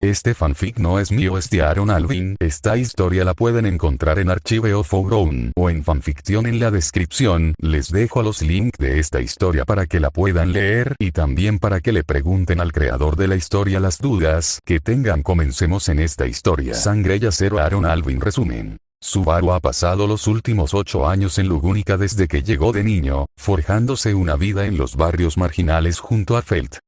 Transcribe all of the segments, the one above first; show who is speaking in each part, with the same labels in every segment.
Speaker 1: Este fanfic no es mío, es de Aaron Alvin. Esta historia la pueden encontrar en Archive of Our Own o en fanfiction. En la descripción les dejo los links de esta historia para que la puedan leer y también para que le pregunten al creador de la historia las dudas que tengan. Comencemos en esta historia. Sangre y acero. Aaron Alvin resumen. Subaru ha pasado los últimos 8 años en Lugúnica desde que llegó de niño, forjándose una vida en los barrios marginales junto a Felt.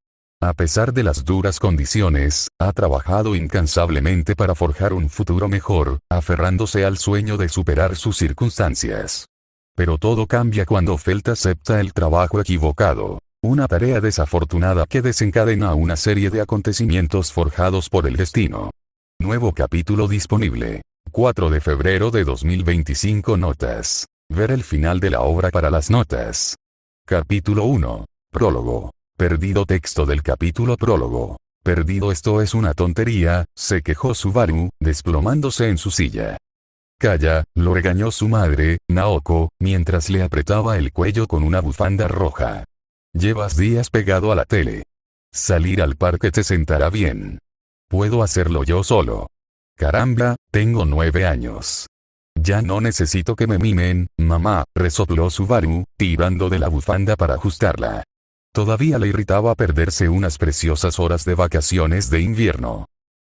Speaker 1: A pesar de las duras condiciones, ha trabajado incansablemente para forjar un futuro mejor, aferrándose al sueño de superar sus circunstancias. Pero todo cambia cuando Felt acepta el trabajo equivocado. Una tarea desafortunada que desencadena una serie de acontecimientos forjados por el destino. Nuevo capítulo disponible. 4 de febrero de 2025. Notas. Ver el final de la obra para las notas. Capítulo 1. Prólogo. Perdido. Texto del capítulo. Prólogo. Perdido. Esto es una tontería, se quejó Subaru, desplomándose en su silla. Calla, lo regañó su madre, Naoko, mientras le apretaba el cuello con una bufanda roja. Llevas días pegado a la tele. Salir al parque te sentará bien. Puedo hacerlo yo solo. Caramba, tengo 9 años. Ya no necesito que me mimen, mamá, resopló Subaru, tirando de la bufanda para ajustarla. Todavía le irritaba perderse unas preciosas horas de vacaciones de invierno.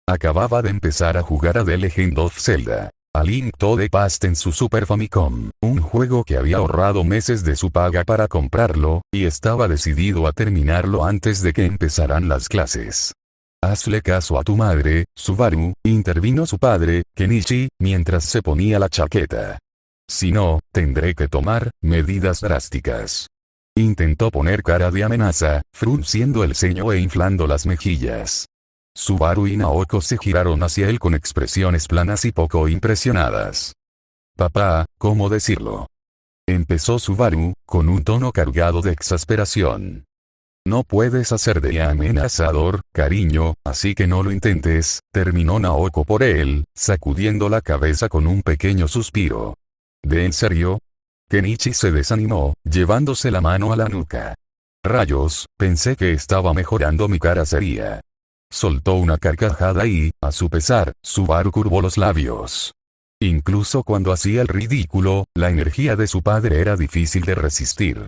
Speaker 1: Acababa de empezar a jugar a The Legend of Zelda: A Link to the Past en su Super Famicom, un juego que había ahorrado meses de su paga para comprarlo, y estaba decidido a terminarlo antes de que empezaran las clases. Hazle caso a tu madre, Subaru, intervino su padre, Kenichi, mientras se ponía la chaqueta. Si no, tendré que tomar medidas drásticas. Intentó poner cara de amenaza, frunciendo el ceño e inflando las mejillas. Subaru y Naoko se giraron hacia él con expresiones planas y poco impresionadas. Papá, ¿cómo decirlo? Empezó Subaru, con un tono cargado de exasperación. No puedes hacer de amenazador, cariño, así que no lo intentes, terminó Naoko por él, sacudiendo la cabeza con un pequeño suspiro. ¿De en serio? Kenichi se desanimó, llevándose la mano a la nuca. Rayos, pensé que estaba mejorando mi cara seria. Soltó una carcajada y, a su pesar, Subaru curvó los labios. Incluso cuando hacía el ridículo, la energía de su padre era difícil de resistir.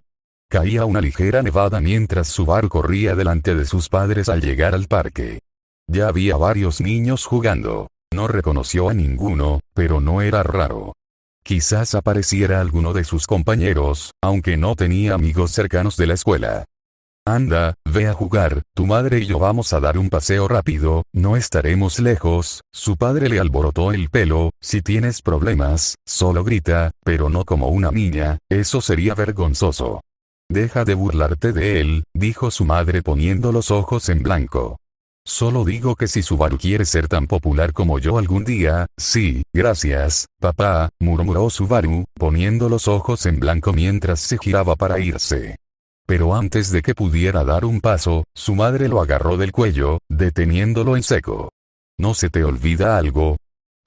Speaker 1: Caía una ligera nevada mientras Subaru corría delante de sus padres al llegar al parque. Ya había varios niños jugando. No reconoció a ninguno, pero no era raro. Quizás apareciera alguno de sus compañeros, aunque no tenía amigos cercanos de la escuela. Anda, ve a jugar, tu madre y yo vamos a dar un paseo rápido, no estaremos lejos. Su padre le alborotó el pelo. Si tienes problemas, solo grita, pero no como una niña, eso sería vergonzoso. Deja de burlarte de él, dijo su madre poniendo los ojos en blanco. Solo digo que si Subaru quiere ser tan popular como yo algún día, sí, gracias, papá, murmuró Subaru, poniendo los ojos en blanco mientras se giraba para irse. Pero antes de que pudiera dar un paso, su madre lo agarró del cuello, deteniéndolo en seco. ¿No se te olvida algo?,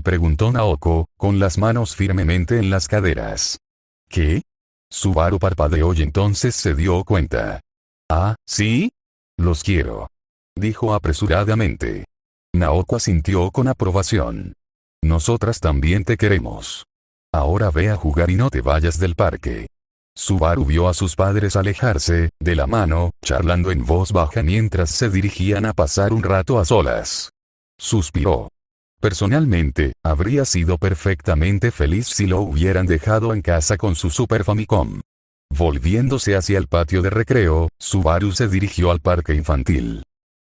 Speaker 1: preguntó Naoko, con las manos firmemente en las caderas. ¿Qué? Subaru parpadeó y entonces se dio cuenta. Ah, ¿sí? Los quiero, dijo apresuradamente. Naoko asintió con aprobación. Nosotras también te queremos. Ahora ve a jugar y no te vayas del parque. Subaru vio a sus padres alejarse, de la mano, charlando en voz baja mientras se dirigían a pasar un rato a solas. Suspiró. Personalmente, habría sido perfectamente feliz si lo hubieran dejado en casa con su Super Famicom. Volviéndose hacia el patio de recreo, Subaru se dirigió al parque infantil.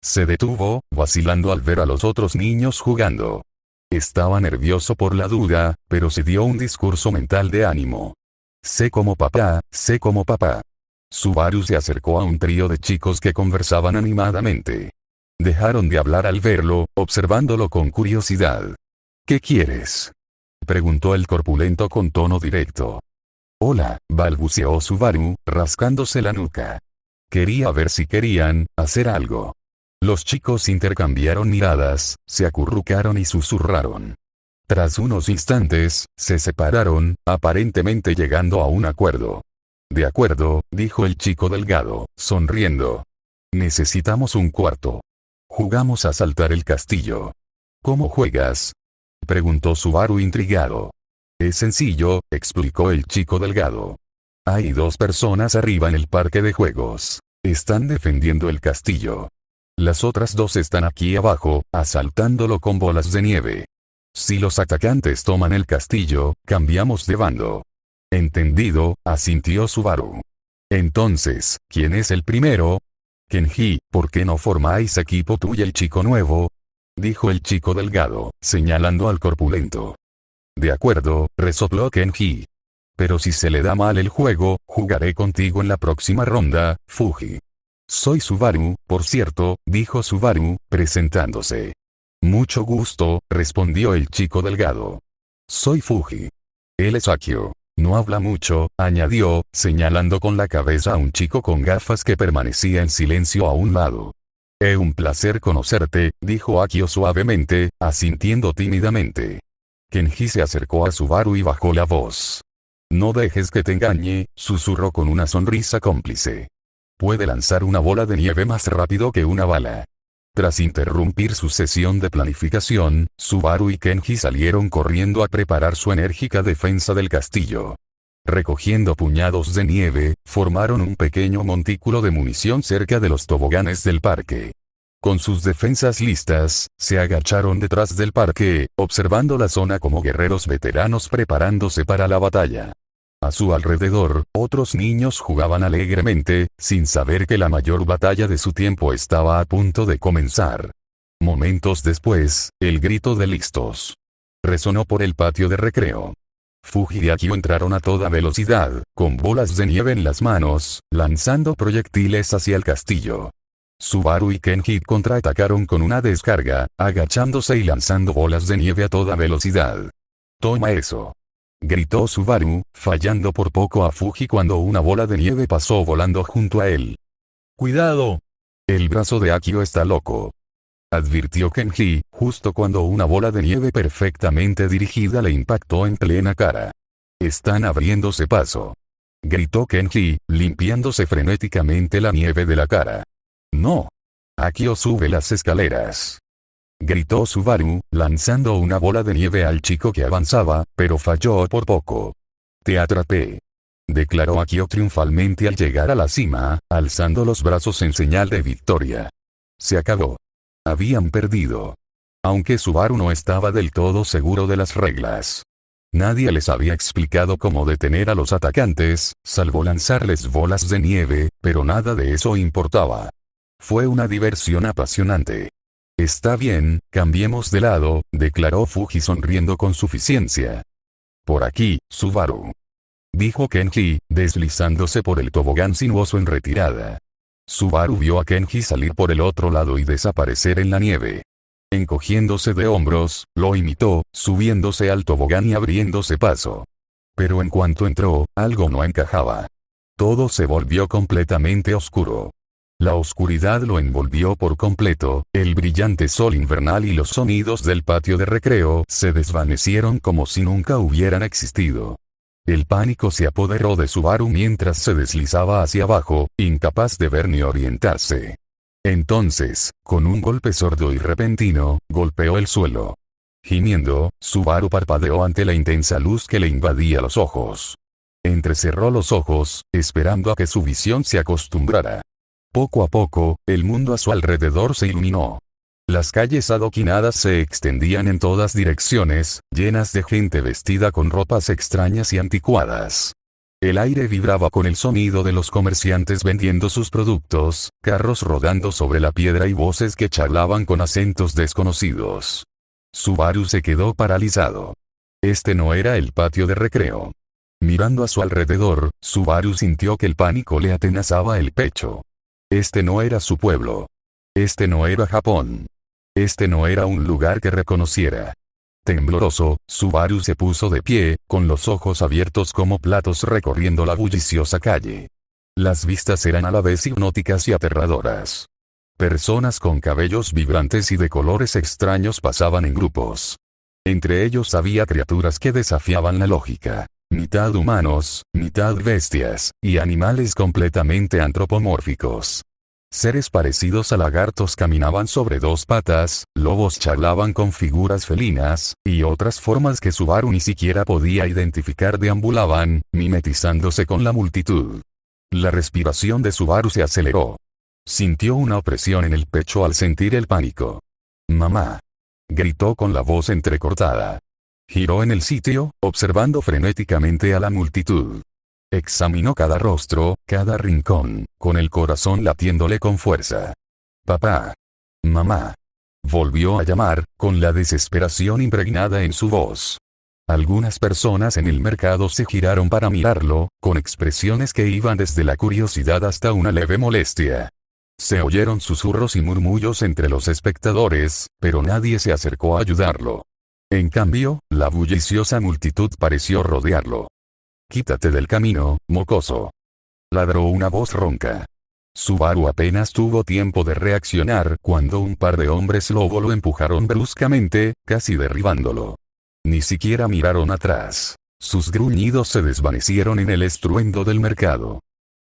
Speaker 1: Se detuvo, vacilando al ver a los otros niños jugando. Estaba nervioso por la duda, pero se dio un discurso mental de ánimo. Sé como papá, sé como papá. Subaru se acercó a un trío de chicos que conversaban animadamente. Dejaron de hablar al verlo, observándolo con curiosidad. ¿Qué quieres?, preguntó el corpulento con tono directo. Hola, balbuceó Subaru, rascándose la nuca. Quería ver si querían hacer algo. Los chicos intercambiaron miradas, se acurrucaron y susurraron. Tras unos instantes, se separaron, aparentemente llegando a un acuerdo. De acuerdo, dijo el chico delgado, sonriendo. Necesitamos un cuarto. Jugamos a saltar el castillo. ¿Cómo juegas?, preguntó Subaru intrigado. Es sencillo, explicó el chico delgado. Hay 2 personas arriba en el parque de juegos. Están defendiendo el castillo. Las otras 2 están aquí abajo, asaltándolo con bolas de nieve. Si los atacantes toman el castillo, cambiamos de bando. Entendido, asintió Subaru. Entonces, ¿quién es el primero? Kenji, ¿por qué no formáis equipo tú y el chico nuevo?, dijo el chico delgado, señalando al corpulento. De acuerdo, resopló Kenji. Pero si se le da mal el juego, jugaré contigo en la próxima ronda, Fuji. Soy Subaru, por cierto, dijo Subaru, presentándose. Mucho gusto, respondió el chico delgado. Soy Fuji. Él es Akio. No habla mucho, añadió, señalando con la cabeza a un chico con gafas que permanecía en silencio a un lado. Un placer conocerte, dijo Akio suavemente, asintiendo tímidamente. Kenji se acercó a Subaru y bajó la voz. No dejes que te engañe, susurró con una sonrisa cómplice. Puede lanzar una bola de nieve más rápido que una bala. Tras interrumpir su sesión de planificación, Subaru y Kenji salieron corriendo a preparar su enérgica defensa del castillo. Recogiendo puñados de nieve, formaron un pequeño montículo de munición cerca de los toboganes del parque. Con sus defensas listas, se agacharon detrás del parque, observando la zona como guerreros veteranos preparándose para la batalla. A su alrededor, otros niños jugaban alegremente, sin saber que la mayor batalla de su tiempo estaba a punto de comenzar. Momentos después, el grito de listos resonó por el patio de recreo. Fuji y Akio entraron a toda velocidad, con bolas de nieve en las manos, lanzando proyectiles hacia el castillo. Subaru y Kenji contraatacaron con una descarga, agachándose y lanzando bolas de nieve a toda velocidad. «Toma eso», gritó Subaru, fallando por poco a Fuji cuando una bola de nieve pasó volando junto a él. «¡Cuidado! El brazo de Akio está loco», advirtió Kenji, justo cuando una bola de nieve perfectamente dirigida le impactó en plena cara. «Están abriéndose paso», gritó Kenji, limpiándose frenéticamente la nieve de la cara. «No. Akio sube las escaleras», gritó Subaru, lanzando una bola de nieve al chico que avanzaba, pero falló por poco. «Te atrapé», declaró Akio triunfalmente al llegar a la cima, alzando los brazos en señal de victoria. Se acabó. Habían perdido. Aunque Subaru no estaba del todo seguro de las reglas. Nadie les había explicado cómo detener a los atacantes, salvo lanzarles bolas de nieve, pero nada de eso importaba. Fue una diversión apasionante. «Está bien, cambiemos de lado», declaró Fuji sonriendo con suficiencia. «Por aquí, Subaru», dijo Kenji, deslizándose por el tobogán sinuoso en retirada. Subaru vio a Kenji salir por el otro lado y desaparecer en la nieve. Encogiéndose de hombros, lo imitó, subiéndose al tobogán y abriéndose paso. Pero en cuanto entró, algo no encajaba. Todo se volvió completamente oscuro. La oscuridad lo envolvió por completo, el brillante sol invernal y los sonidos del patio de recreo se desvanecieron como si nunca hubieran existido. El pánico se apoderó de Subaru mientras se deslizaba hacia abajo, incapaz de ver ni orientarse. Entonces, con un golpe sordo y repentino, golpeó el suelo. Gimiendo, Subaru parpadeó ante la intensa luz que le invadía los ojos. Entrecerró los ojos, esperando a que su visión se acostumbrara. Poco a poco, el mundo a su alrededor se iluminó. Las calles adoquinadas se extendían en todas direcciones, llenas de gente vestida con ropas extrañas y anticuadas. El aire vibraba con el sonido de los comerciantes vendiendo sus productos, carros rodando sobre la piedra y voces que charlaban con acentos desconocidos. Subaru se quedó paralizado. Este no era el patio de recreo. Mirando a su alrededor, Subaru sintió que el pánico le atenazaba el pecho. Este no era su pueblo. Este no era Japón. Este no era un lugar que reconociera. Tembloroso, Subaru se puso de pie, con los ojos abiertos como platos recorriendo la bulliciosa calle. Las vistas eran a la vez hipnóticas y aterradoras. Personas con cabellos vibrantes y de colores extraños pasaban en grupos. Entre ellos había criaturas que desafiaban la lógica. Mitad humanos, mitad bestias, y animales completamente antropomórficos. Seres parecidos a lagartos caminaban sobre dos patas, lobos charlaban con figuras felinas, y otras formas que Subaru ni siquiera podía identificar deambulaban, mimetizándose con la multitud. La respiración de Subaru se aceleró. Sintió una opresión en el pecho al sentir el pánico. «¡Mamá!», gritó con la voz entrecortada. Giró en el sitio, observando frenéticamente a la multitud. Examinó cada rostro, cada rincón, con el corazón latiéndole con fuerza. «¡Papá! ¡Mamá!», volvió a llamar, con la desesperación impregnada en su voz. Algunas personas en el mercado se giraron para mirarlo, con expresiones que iban desde la curiosidad hasta una leve molestia. Se oyeron susurros y murmullos entre los espectadores, pero nadie se acercó a ayudarlo. En cambio, la bulliciosa multitud pareció rodearlo. «¡Quítate del camino, mocoso!», ladró una voz ronca. Subaru apenas tuvo tiempo de reaccionar cuando un par de hombres lobo lo empujaron bruscamente, casi derribándolo. Ni siquiera miraron atrás. Sus gruñidos se desvanecieron en el estruendo del mercado.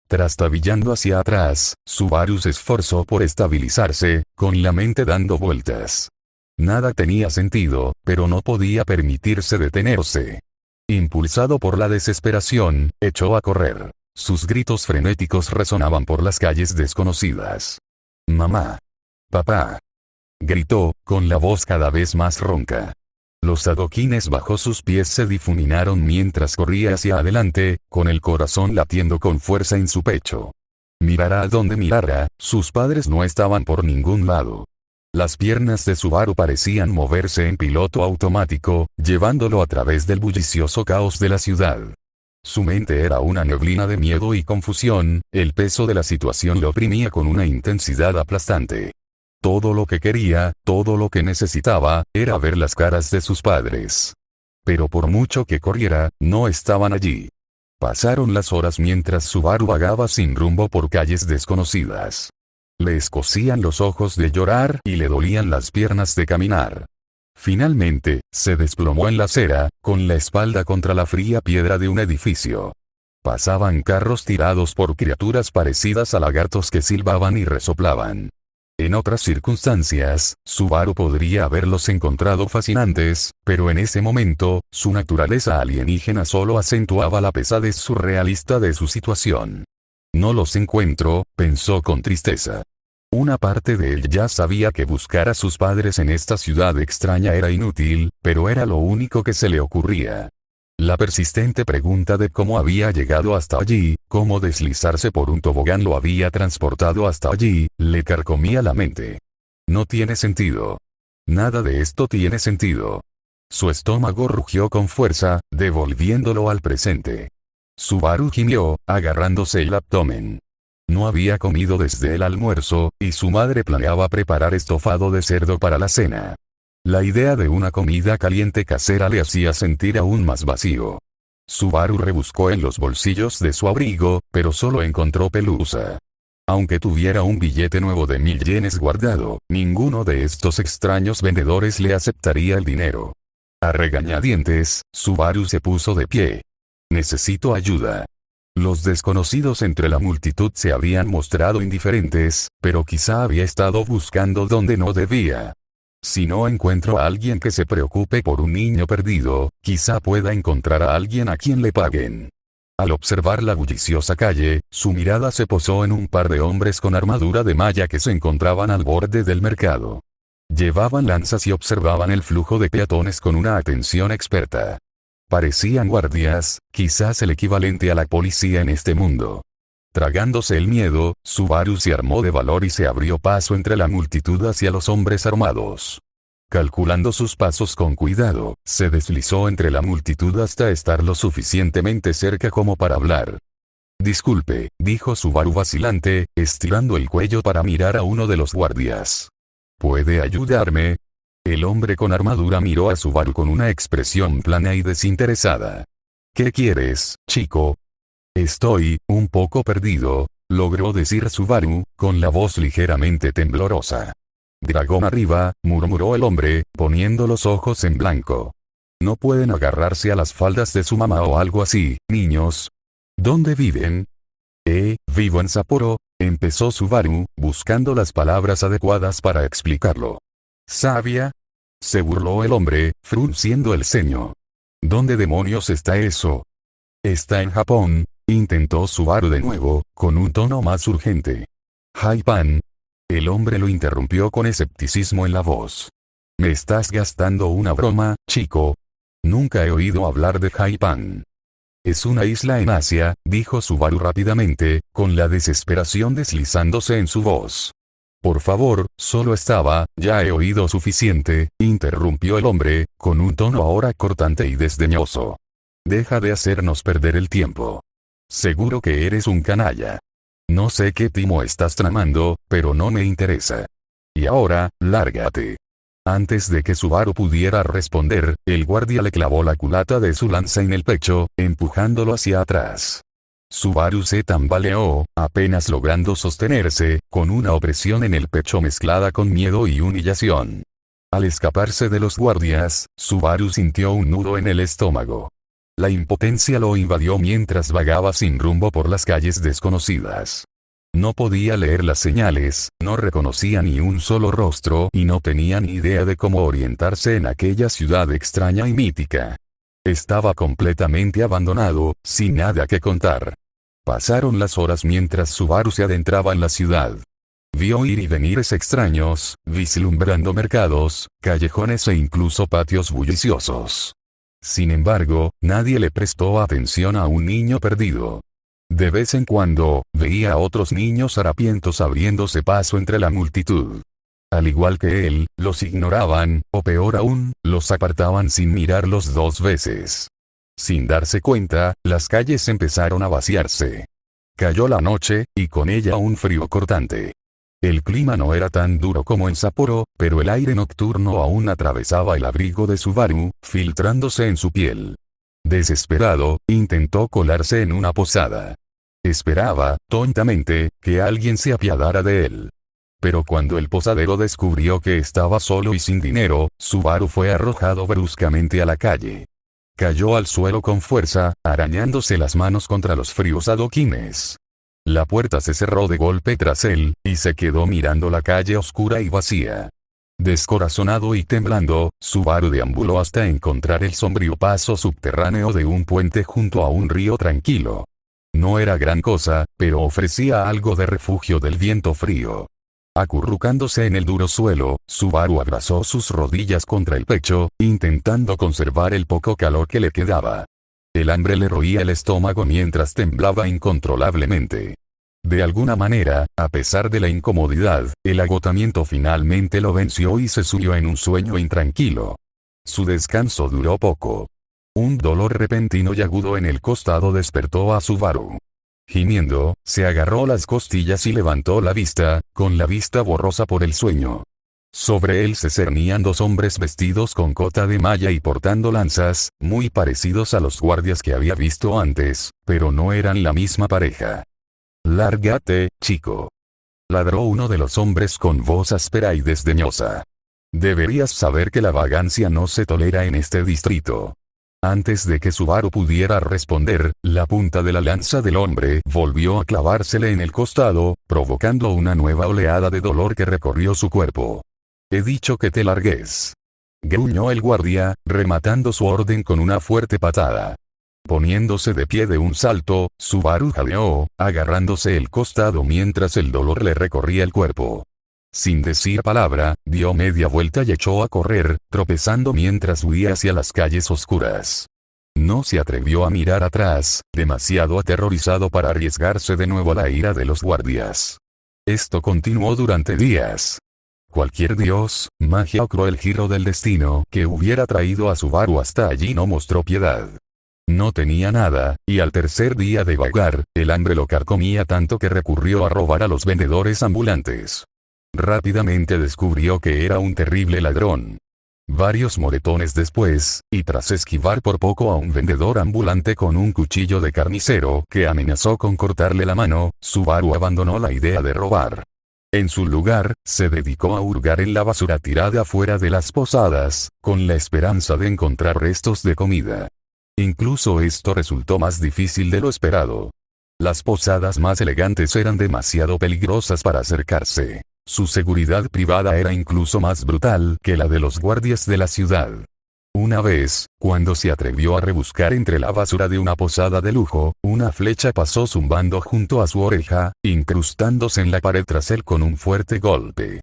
Speaker 1: Trastabillando hacia atrás, Subaru se esforzó por estabilizarse, con la mente dando vueltas. Nada tenía sentido, pero no podía permitirse detenerse. Impulsado por la desesperación, echó a correr. Sus gritos frenéticos resonaban por las calles desconocidas. «¡Mamá! ¡Papá!», gritó, con la voz cada vez más ronca. Los adoquines bajo sus pies se difuminaron mientras corría hacia adelante, con el corazón latiendo con fuerza en su pecho. Mirara a donde mirara, sus padres no estaban por ningún lado. Las piernas de Subaru parecían moverse en piloto automático, llevándolo a través del bullicioso caos de la ciudad. Su mente era una neblina de miedo y confusión, el peso de la situación lo oprimía con una intensidad aplastante. Todo lo que quería, todo lo que necesitaba, era ver las caras de sus padres. Pero por mucho que corriera, no estaban allí. Pasaron las horas mientras Subaru vagaba sin rumbo por calles desconocidas. Le escocían los ojos de llorar y le dolían las piernas de caminar. Finalmente, se desplomó en la acera, con la espalda contra la fría piedra de un edificio. Pasaban carros tirados por criaturas parecidas a lagartos que silbaban y resoplaban. En otras circunstancias, Subaru podría haberlos encontrado fascinantes, pero en ese momento, su naturaleza alienígena solo acentuaba la pesadez surrealista de su situación. «No los encuentro», pensó con tristeza. Una parte de él ya sabía que buscar a sus padres en esta ciudad extraña era inútil, pero era lo único que se le ocurría. La persistente pregunta de cómo había llegado hasta allí, cómo deslizarse por un tobogán lo había transportado hasta allí, le carcomía la mente. No tiene sentido. Nada de esto tiene sentido. Su estómago rugió con fuerza, devolviéndolo al presente. Subaru gimió, agarrándose el abdomen. No había comido desde el almuerzo, y su madre planeaba preparar estofado de cerdo para la cena. La idea de una comida caliente casera le hacía sentir aún más vacío. Subaru rebuscó en los bolsillos de su abrigo, pero solo encontró pelusa. Aunque tuviera un billete nuevo de 1000 yenes guardado, ninguno de estos extraños vendedores le aceptaría el dinero. A regañadientes, Subaru se puso de pie. «Necesito ayuda». Los desconocidos entre la multitud se habían mostrado indiferentes, pero quizá había estado buscando donde no debía. Si no encuentro a alguien que se preocupe por un niño perdido, quizá pueda encontrar a alguien a quien le paguen. Al observar la bulliciosa calle, su mirada se posó en un par de hombres con armadura de malla que se encontraban al borde del mercado. Llevaban lanzas y observaban el flujo de peatones con una atención experta. Parecían guardias, quizás el equivalente a la policía en este mundo. Tragándose el miedo, Subaru se armó de valor y se abrió paso entre la multitud hacia los hombres armados. Calculando sus pasos con cuidado, se deslizó entre la multitud hasta estar lo suficientemente cerca como para hablar. «Disculpe», dijo Subaru vacilante, estirando el cuello para mirar a uno de los guardias. «¿Puede ayudarme?». El hombre con armadura miró a Subaru con una expresión plana y desinteresada. «¿Qué quieres, chico?». «Estoy un poco perdido», logró decir Subaru, con la voz ligeramente temblorosa. «Dragón arriba», murmuró el hombre, poniendo los ojos en blanco. «No pueden agarrarse a las faldas de su mamá o algo así, niños». «¿Dónde viven?». Vivo en Sapporo, empezó Subaru, buscando las palabras adecuadas para explicarlo. ¿Sabia? Se burló el hombre, frunciendo el ceño. ¿Dónde demonios está eso? Está en Japón, intentó Subaru de nuevo, con un tono más urgente. Japan. El hombre lo interrumpió con escepticismo en la voz. ¿Me estás gastando una broma, chico? Nunca he oído hablar de Japan. Es una isla en Asia, dijo Subaru rápidamente, con la desesperación deslizándose en su voz. Por favor, solo estaba, ya he oído suficiente, interrumpió el hombre, con un tono ahora cortante y desdeñoso. Deja de hacernos perder el tiempo. Seguro que eres un canalla. No sé qué timo estás tramando, pero no me interesa. Y ahora, lárgate. Antes de que Subaru pudiera responder, el guardia le clavó la culata de su lanza en el pecho, empujándolo hacia atrás. Subaru se tambaleó, apenas logrando sostenerse, con una opresión en el pecho mezclada con miedo y humillación. Al escaparse de los guardias, Subaru sintió un nudo en el estómago. La impotencia lo invadió mientras vagaba sin rumbo por las calles desconocidas. No podía leer las señales, no reconocía ni un solo rostro y no tenía ni idea de cómo orientarse en aquella ciudad extraña y mítica. Estaba completamente abandonado, sin nada que contar. Pasaron las horas mientras Subaru se adentraba en la ciudad. Vio ir y venires extraños, vislumbrando mercados, callejones e incluso patios bulliciosos. Sin embargo, nadie le prestó atención a un niño perdido. De vez en cuando, veía a otros niños harapientos abriéndose paso entre la multitud. Al igual que él, los ignoraban, o peor aún, los apartaban sin mirarlos dos veces. Sin darse cuenta, las calles empezaron a vaciarse. Cayó la noche, y con ella un frío cortante. El clima no era tan duro como en Sapporo, pero el aire nocturno aún atravesaba el abrigo de Subaru, filtrándose en su piel. Desesperado, intentó colarse en una posada. Esperaba, tontamente, que alguien se apiadara de él. Pero cuando el posadero descubrió que estaba solo y sin dinero, Subaru fue arrojado bruscamente a la calle. Cayó al suelo con fuerza, arañándose las manos contra los fríos adoquines. La puerta se cerró de golpe tras él, y se quedó mirando la calle oscura y vacía. Descorazonado y temblando, Subaru deambuló hasta encontrar el sombrío paso subterráneo de un puente junto a un río tranquilo. No era gran cosa, pero ofrecía algo de refugio del viento frío. Acurrucándose en el duro suelo, Subaru abrazó sus rodillas contra el pecho, intentando conservar el poco calor que le quedaba. El hambre le roía el estómago mientras temblaba incontrolablemente. De alguna manera, a pesar de la incomodidad, el agotamiento finalmente lo venció y se sumió en un sueño intranquilo. Su descanso duró poco. Un dolor repentino y agudo en el costado despertó a Subaru. Gimiendo, se agarró las costillas y levantó la vista, con la vista borrosa por el sueño. Sobre él se cernían dos hombres vestidos con cota de malla y portando lanzas, muy parecidos a los guardias que había visto antes, pero no eran la misma pareja. «Lárgate, chico», ladró uno de los hombres con voz áspera y desdeñosa. «Deberías saber que la vagancia no se tolera en este distrito». Antes de que Subaru pudiera responder, la punta de la lanza del hombre volvió a clavársele en el costado, provocando una nueva oleada de dolor que recorrió su cuerpo. «He dicho que te largues», gruñó el guardia, rematando su orden con una fuerte patada. Poniéndose de pie de un salto, Subaru jadeó, agarrándose el costado mientras el dolor le recorría el cuerpo. Sin decir palabra, dio media vuelta y echó a correr, tropezando mientras huía hacia las calles oscuras. No se atrevió a mirar atrás, demasiado aterrorizado para arriesgarse de nuevo a la ira de los guardias. Esto continuó durante días. Cualquier dios, magia o cruel giro del destino que hubiera traído a Subaru hasta allí no mostró piedad. No tenía nada, y al tercer día de vagar, el hambre lo carcomía tanto que recurrió a robar a los vendedores ambulantes. Rápidamente descubrió que era un terrible ladrón. Varios moretones después, y tras esquivar por poco a un vendedor ambulante con un cuchillo de carnicero que amenazó con cortarle la mano, Subaru abandonó la idea de robar. En su lugar, se dedicó a hurgar en la basura tirada fuera de las posadas, con la esperanza de encontrar restos de comida. Incluso esto resultó más difícil de lo esperado. Las posadas más elegantes eran demasiado peligrosas para acercarse. Su seguridad privada era incluso más brutal que la de los guardias de la ciudad. Una vez, cuando se atrevió a rebuscar entre la basura de una posada de lujo, una flecha pasó zumbando junto a su oreja, incrustándose en la pared tras él con un fuerte golpe.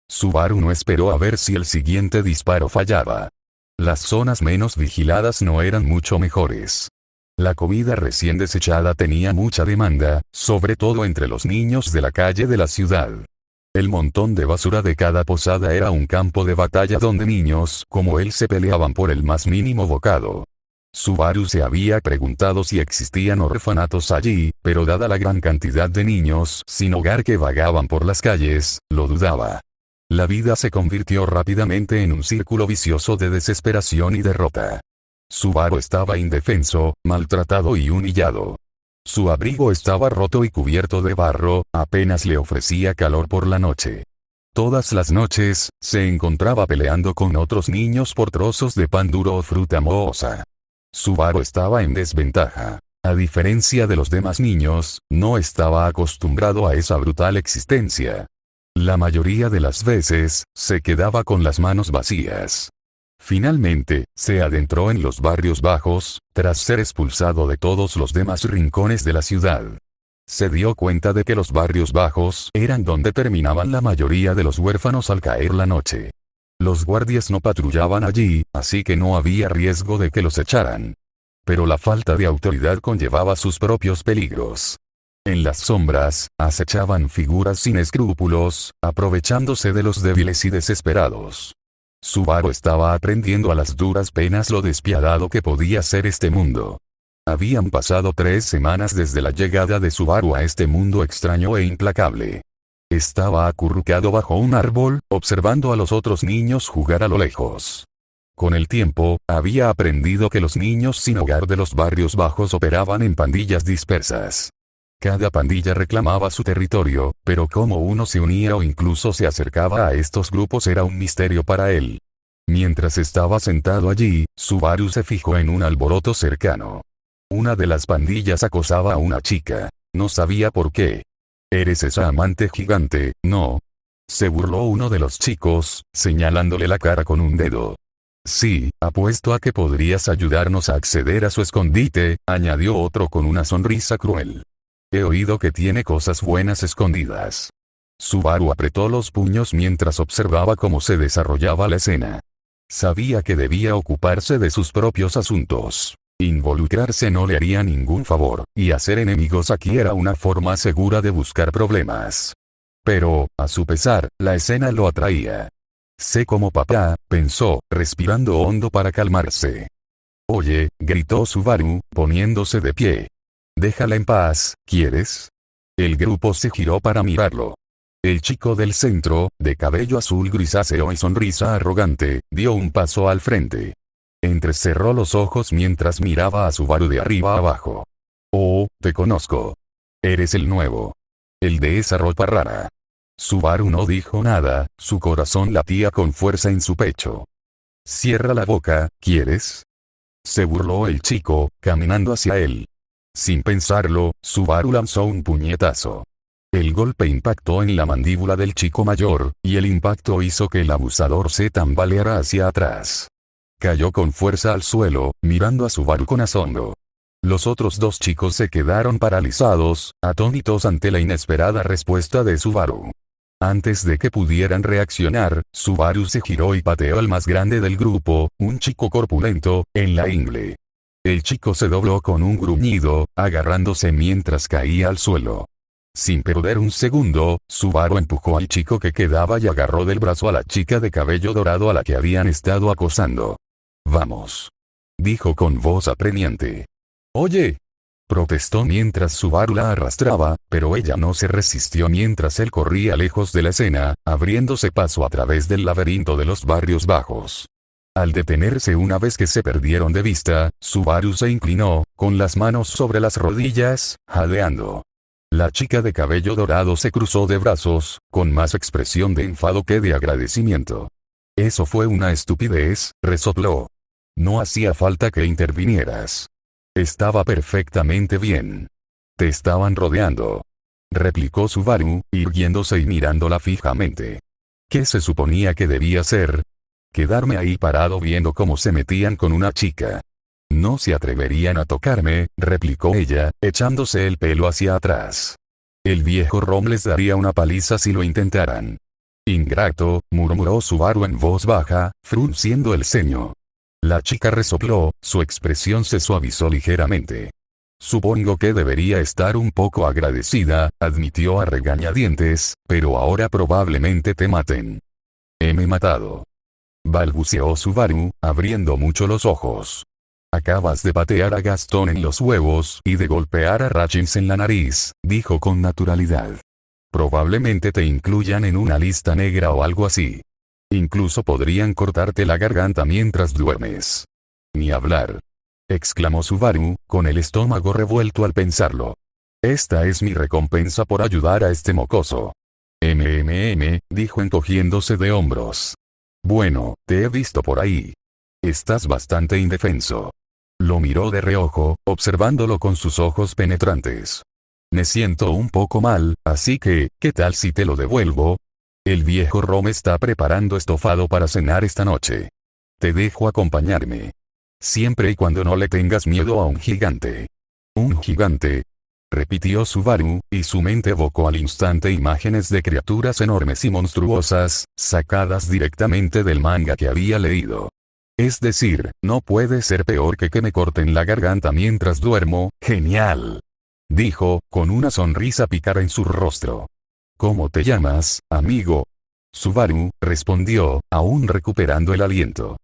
Speaker 1: Subaru no esperó a ver si el siguiente disparo fallaba. Las zonas menos vigiladas no eran mucho mejores. La comida recién desechada tenía mucha demanda, sobre todo entre los niños de la calle de la ciudad. El montón de basura de cada posada era un campo de batalla donde niños como él se peleaban por el más mínimo bocado. Subaru se había preguntado si existían orfanatos allí, pero dada la gran cantidad de niños sin hogar que vagaban por las calles, lo dudaba. La vida se convirtió rápidamente en un círculo vicioso de desesperación y derrota. Subaru estaba indefenso, maltratado y humillado. Su abrigo estaba roto y cubierto de barro, apenas le ofrecía calor por la noche. Todas las noches, se encontraba peleando con otros niños por trozos de pan duro o fruta mohosa. Subaru estaba en desventaja. A diferencia de los demás niños, no estaba acostumbrado a esa brutal existencia. La mayoría de las veces, se quedaba con las manos vacías. Finalmente, se adentró en los barrios bajos, tras ser expulsado de todos los demás rincones de la ciudad. Se dio cuenta de que los barrios bajos eran donde terminaban la mayoría de los huérfanos al caer la noche. Los guardias no patrullaban allí, así que no había riesgo de que los echaran. Pero la falta de autoridad conllevaba sus propios peligros. En las sombras, acechaban figuras sin escrúpulos, aprovechándose de los débiles y desesperados. Subaru estaba aprendiendo a las duras penas lo despiadado que podía ser este mundo. Habían pasado 3 semanas desde la llegada de Subaru a este mundo extraño e implacable. Estaba acurrucado bajo un árbol, observando a los otros niños jugar a lo lejos. Con el tiempo, había aprendido que los niños sin hogar de los barrios bajos operaban en pandillas dispersas. Cada pandilla reclamaba su territorio, pero cómo uno se unía o incluso se acercaba a estos grupos era un misterio para él. Mientras estaba sentado allí, Subaru se fijó en un alboroto cercano. Una de las pandillas acosaba a una chica. No sabía por qué. «¿Eres esa amante gigante, no?», se burló uno de los chicos, señalándole la cara con un dedo. «Sí, apuesto a que podrías ayudarnos a acceder a su escondite», añadió otro con una sonrisa cruel. «He oído que tiene cosas buenas escondidas». Subaru apretó los puños mientras observaba cómo se desarrollaba la escena. Sabía que debía ocuparse de sus propios asuntos. Involucrarse no le haría ningún favor, y hacer enemigos aquí era una forma segura de buscar problemas. Pero, a su pesar, la escena lo atraía. «Sé como papá», pensó, respirando hondo para calmarse. «Oye», gritó Subaru, poniéndose de pie. «Déjala en paz, ¿quieres?». El grupo se giró para mirarlo. El chico del centro, de cabello azul grisáceo y sonrisa arrogante, dio un paso al frente. Entrecerró los ojos mientras miraba a Subaru de arriba abajo. «Oh, te conozco. Eres el nuevo. El de esa ropa rara». Subaru no dijo nada, su corazón latía con fuerza en su pecho. «Cierra la boca, ¿quieres?», se burló el chico, caminando hacia él. Sin pensarlo, Subaru lanzó un puñetazo. El golpe impactó en la mandíbula del chico mayor, y el impacto hizo que el abusador se tambaleara hacia atrás. Cayó con fuerza al suelo, mirando a Subaru con asombro. Los otros 2 chicos se quedaron paralizados, atónitos ante la inesperada respuesta de Subaru. Antes de que pudieran reaccionar, Subaru se giró y pateó al más grande del grupo, un chico corpulento, en la ingle. El chico se dobló con un gruñido, agarrándose mientras caía al suelo. Sin perder un segundo, Subaru empujó al chico que quedaba y agarró del brazo a la chica de cabello dorado a la que habían estado acosando. «Vamos», dijo con voz apremiante. «Oye», protestó mientras Subaru la arrastraba, pero ella no se resistió mientras él corría lejos de la escena, abriéndose paso a través del laberinto de los barrios bajos. Al detenerse una vez que se perdieron de vista, Subaru se inclinó, con las manos sobre las rodillas, jadeando. La chica de cabello dorado se cruzó de brazos, con más expresión de enfado que de agradecimiento. «Eso fue una estupidez», resopló. «No hacía falta que intervinieras. Estaba perfectamente bien». Te estaban rodeando, replicó Subaru, irguiéndose y mirándola fijamente. ¿Qué se suponía que debía hacer? Quedarme ahí parado viendo cómo se metían con una chica. No se atreverían a tocarme, replicó ella, echándose el pelo hacia atrás. El viejo Rom les daría una paliza si lo intentaran. Ingrato, murmuró Subaru en voz baja, frunciendo el ceño. La chica resopló, su expresión se suavizó ligeramente. Supongo que debería estar un poco agradecida, admitió a regañadientes, pero ahora probablemente te maten. Heme matado, balbuceó Subaru, abriendo mucho los ojos. Acabas de patear a Gastón en los huevos y de golpear a Ratchins en la nariz, dijo con naturalidad. Probablemente te incluyan en una lista negra o algo así. Incluso podrían cortarte la garganta mientras duermes. Ni hablar, exclamó Subaru, con el estómago revuelto al pensarlo. Esta es mi recompensa por ayudar a este mocoso. Dijo encogiéndose de hombros. Bueno, te he visto por ahí. Estás bastante indefenso. Lo miró de reojo, observándolo con sus ojos penetrantes. Me siento un poco mal, así que, ¿qué tal si te lo devuelvo? El viejo Rom está preparando estofado para cenar esta noche. Te dejo acompañarme. Siempre y cuando no le tengas miedo a un gigante. ¿Un gigante?, repitió Subaru, y su mente evocó al instante imágenes de criaturas enormes y monstruosas, sacadas directamente del manga que había leído. Es decir, no puede ser peor que me corten la garganta mientras duermo. Genial, dijo, con una sonrisa pícara en su rostro. ¿Cómo te llamas, amigo? Subaru, respondió, aún recuperando el aliento.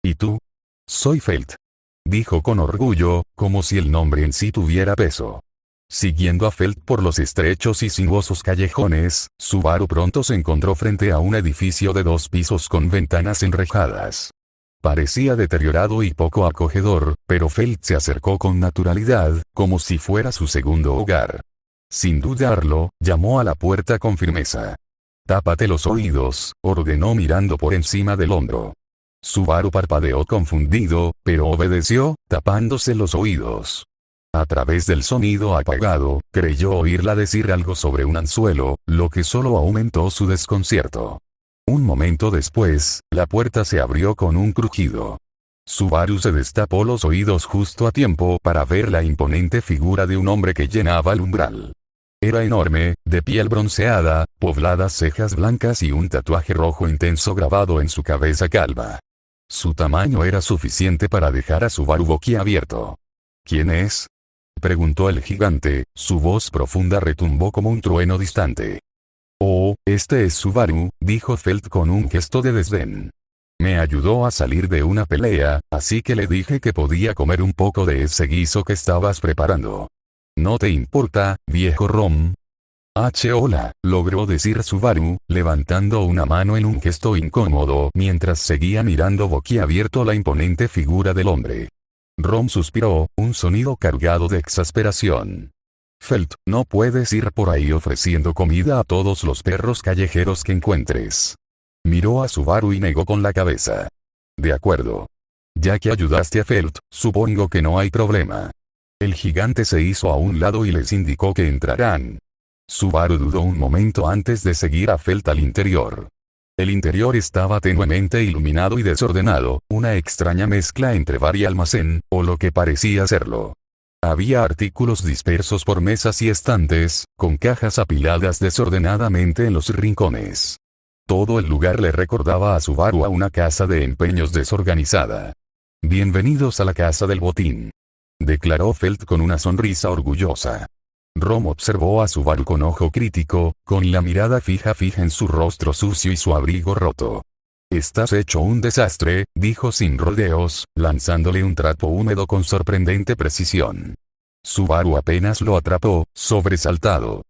Speaker 1: ¿Y tú? Soy Felt, dijo con orgullo, como si el nombre en sí tuviera peso. Siguiendo a Felt por los estrechos y sinuosos callejones, Subaru pronto se encontró frente a un edificio de 2 pisos con ventanas enrejadas. Parecía deteriorado y poco acogedor, pero Felt se acercó con naturalidad, como si fuera su segundo hogar. Sin dudarlo, llamó a la puerta con firmeza. «Tápate los oídos», ordenó mirando por encima del hombro. Subaru parpadeó confundido, pero obedeció, tapándose los oídos. A través del sonido apagado, creyó oírla decir algo sobre un anzuelo, lo que solo aumentó su desconcierto. Un momento después, la puerta se abrió con un crujido. Subaru se destapó los oídos justo a tiempo para ver la imponente figura de un hombre que llenaba el umbral. Era enorme, de piel bronceada, pobladas cejas blancas y un tatuaje rojo intenso grabado en su cabeza calva. Su tamaño era suficiente para dejar a Subaru boquiabierto. ¿Quién es?, preguntó el gigante, su voz profunda retumbó como un trueno distante. «Oh, este es Subaru», dijo Felt con un gesto de desdén. «Me ayudó a salir de una pelea, así que le dije que podía comer un poco de ese guiso que estabas preparando. ¿No te importa, viejo Rom?» «Hola», logró decir Subaru, levantando una mano en un gesto incómodo mientras seguía mirando boquiabierto la imponente figura del hombre. Rom suspiró, un sonido cargado de exasperación. «Felt, no puedes ir por ahí ofreciendo comida a todos los perros callejeros que encuentres». Miró a Subaru y negó con la cabeza. «De acuerdo. Ya que ayudaste a Felt, supongo que no hay problema». El gigante se hizo a un lado y les indicó que entrarán. Subaru dudó un momento antes de seguir a Felt al interior. El interior estaba tenuemente iluminado y desordenado, una extraña mezcla entre bar y almacén, o lo que parecía serlo. Había artículos dispersos por mesas y estantes, con cajas apiladas desordenadamente en los rincones. Todo el lugar le recordaba a Subaru a una casa de empeños desorganizada. «Bienvenidos a la casa del botín», declaró Felt con una sonrisa orgullosa. Rom observó a Subaru con ojo crítico, con la mirada fija en su rostro sucio y su abrigo roto. «Estás hecho un desastre», dijo sin rodeos, lanzándole un trapo húmedo con sorprendente precisión. Subaru apenas lo atrapó, sobresaltado.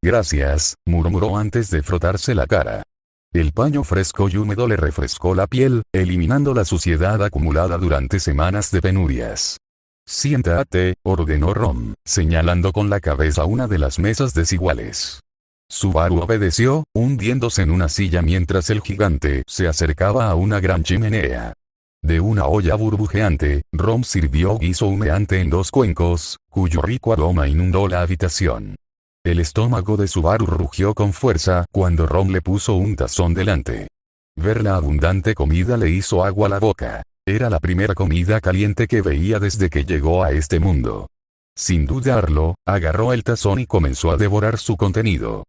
Speaker 1: Gracias», murmuró antes de frotarse la cara. El paño fresco y húmedo le refrescó la piel, eliminando la suciedad acumulada durante semanas de penurias. «Siéntate», ordenó Rom, señalando con la cabeza una de las mesas desiguales. Subaru obedeció, hundiéndose en una silla mientras el gigante se acercaba a una gran chimenea. De una olla burbujeante, Rom sirvió guiso humeante en 2 cuencos, cuyo rico aroma inundó la habitación. El estómago de Subaru rugió con fuerza cuando Rom le puso un tazón delante. Ver la abundante comida le hizo agua a la boca. Era la primera comida caliente que veía desde que llegó a este mundo. Sin dudarlo, agarró el tazón y comenzó a devorar su contenido.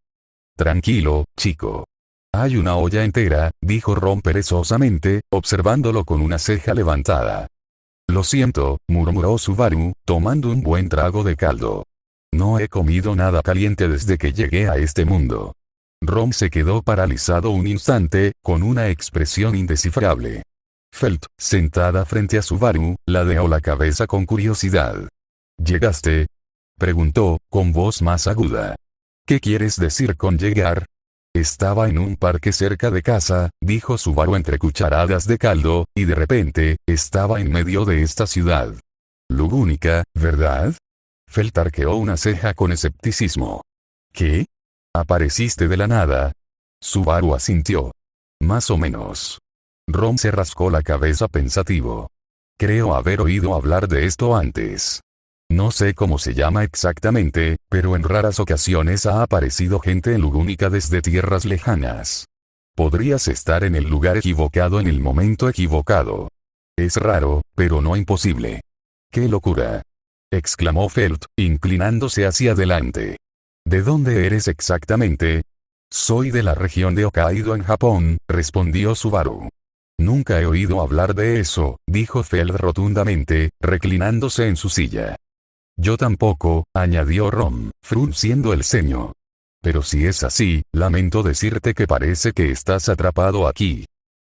Speaker 1: Tranquilo, chico. Hay una olla entera, dijo Rom perezosamente, observándolo con una ceja levantada. Lo siento, murmuró Subaru, tomando un buen trago de caldo. No he comido nada caliente desde que llegué a este mundo. Rom se quedó paralizado un instante, con una expresión indescifrable. Felt, sentada frente a Subaru, ladeó la cabeza con curiosidad. ¿Llegaste? Preguntó, con voz más aguda. ¿Qué quieres decir con llegar? Estaba en un parque cerca de casa, dijo Subaru entre cucharadas de caldo, y de repente, estaba en medio de esta ciudad. Lugúnica, ¿verdad? Felt arqueó una ceja con escepticismo. ¿Qué? ¿Apareciste de la nada? Subaru asintió. Más o menos. Rom se rascó la cabeza pensativo. Creo haber oído hablar de esto antes. No sé cómo se llama exactamente, pero en raras ocasiones ha aparecido gente en Lugúnica desde tierras lejanas. Podrías estar en el lugar equivocado en el momento equivocado. Es raro, pero no imposible. ¡Qué locura!, exclamó Felt, inclinándose hacia adelante. ¿De dónde eres exactamente? Soy de la región de Hokkaido en Japón, respondió Subaru. Nunca he oído hablar de eso, dijo Felt rotundamente, reclinándose en su silla. Yo tampoco, añadió Rom, frunciendo el ceño. Pero si es así, lamento decirte que parece que estás atrapado aquí.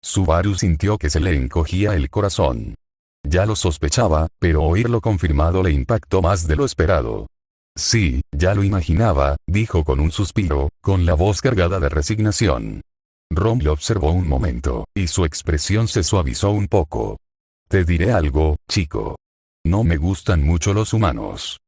Speaker 1: Subaru sintió que se le encogía el corazón. Ya lo sospechaba, pero oírlo confirmado le impactó más de lo esperado. Sí, ya lo imaginaba, dijo con un suspiro, con la voz cargada de resignación. Rom lo observó un momento, y su expresión se suavizó un poco. Te diré algo, chico. No me gustan mucho los humanos.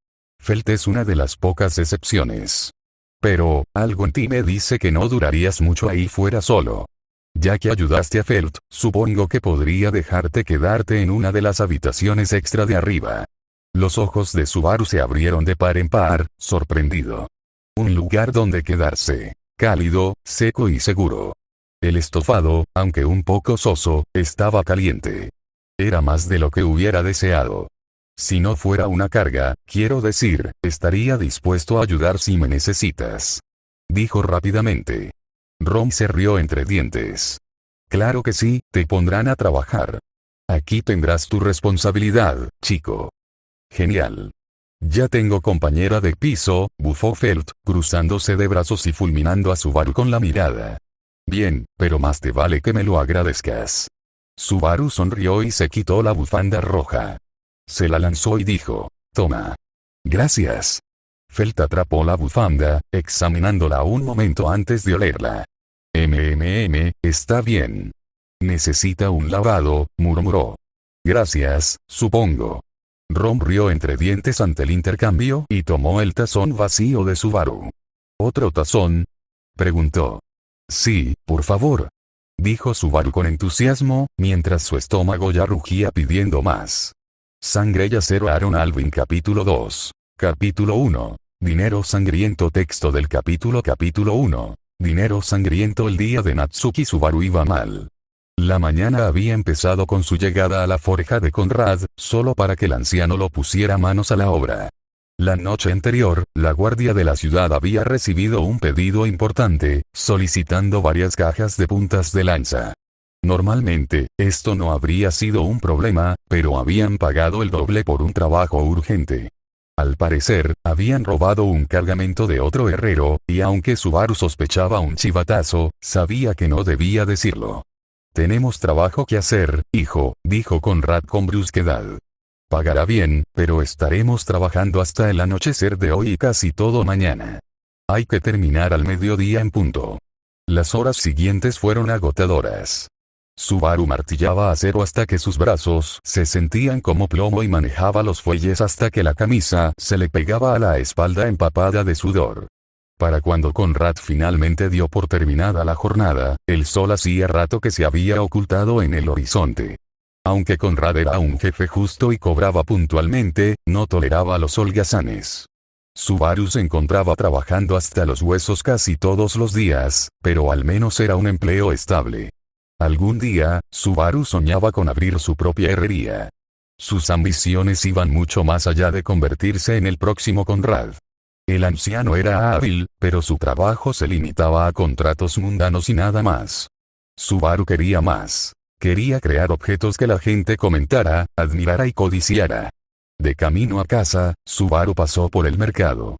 Speaker 1: Felt es una de las pocas excepciones. Pero, algo en ti me dice que no durarías mucho ahí fuera solo. Ya que ayudaste a Felt, supongo que podría dejarte quedarte en una de las habitaciones extra de arriba. Los ojos de Subaru se abrieron de par en par, sorprendido. Un lugar donde quedarse. Cálido, seco y seguro. El estofado, aunque un poco soso, estaba caliente. Era más de lo que hubiera deseado. Si no fuera una carga, quiero decir, estaría dispuesto a ayudar si me necesitas. Dijo rápidamente. Rom se rió entre dientes. Claro que sí, te pondrán a trabajar. Aquí tendrás tu responsabilidad, chico. Genial. Ya tengo compañera de piso, bufó Felt, cruzándose de brazos y fulminando a Subaru con la mirada. Bien, pero más te vale que me lo agradezcas. Subaru sonrió y se quitó la bufanda roja. Se la lanzó y dijo, toma. Gracias. Felt atrapó la bufanda, examinándola un momento antes de olerla. Está bien. Necesita un lavado, murmuró. Gracias, supongo. Rom rió entre dientes ante el intercambio y tomó el tazón vacío de Subaru. ¿Otro tazón?, preguntó. Sí, por favor, dijo Subaru con entusiasmo, mientras su estómago ya rugía pidiendo más. Sangre y acero Aaron Alvin capítulo 2. Capítulo 1. Dinero sangriento. Texto del capítulo 1. Dinero sangriento. El día de Natsuki Subaru iba mal. La mañana había empezado con su llegada a la forja de Conrad, solo para que el anciano lo pusiera manos a la obra. La noche anterior, la guardia de la ciudad había recibido un pedido importante, solicitando varias cajas de puntas de lanza. Normalmente, esto no habría sido un problema, pero habían pagado el doble por un trabajo urgente. Al parecer, habían robado un cargamento de otro herrero, y aunque Subaru sospechaba un chivatazo, sabía que no debía decirlo. Tenemos trabajo que hacer, hijo, dijo Conrad con brusquedad. Pagará bien, pero estaremos trabajando hasta el anochecer de hoy y casi todo mañana. Hay que terminar al mediodía en punto. Las horas siguientes fueron agotadoras. Subaru martillaba acero hasta que sus brazos se sentían como plomo y manejaba los fuelles hasta que la camisa se le pegaba a la espalda empapada de sudor. Para cuando Conrad finalmente dio por terminada la jornada, el sol hacía rato que se había ocultado en el horizonte. Aunque Conrad era un jefe justo y cobraba puntualmente, no toleraba los holgazanes. Subaru se encontraba trabajando hasta los huesos casi todos los días, pero al menos era un empleo estable. Algún día, Subaru soñaba con abrir su propia herrería. Sus ambiciones iban mucho más allá de convertirse en el próximo Conrad. El anciano era hábil, pero su trabajo se limitaba a contratos mundanos y nada más. Subaru quería más. Quería crear objetos que la gente comentara, admirara y codiciara. De camino a casa, Subaru pasó por el mercado.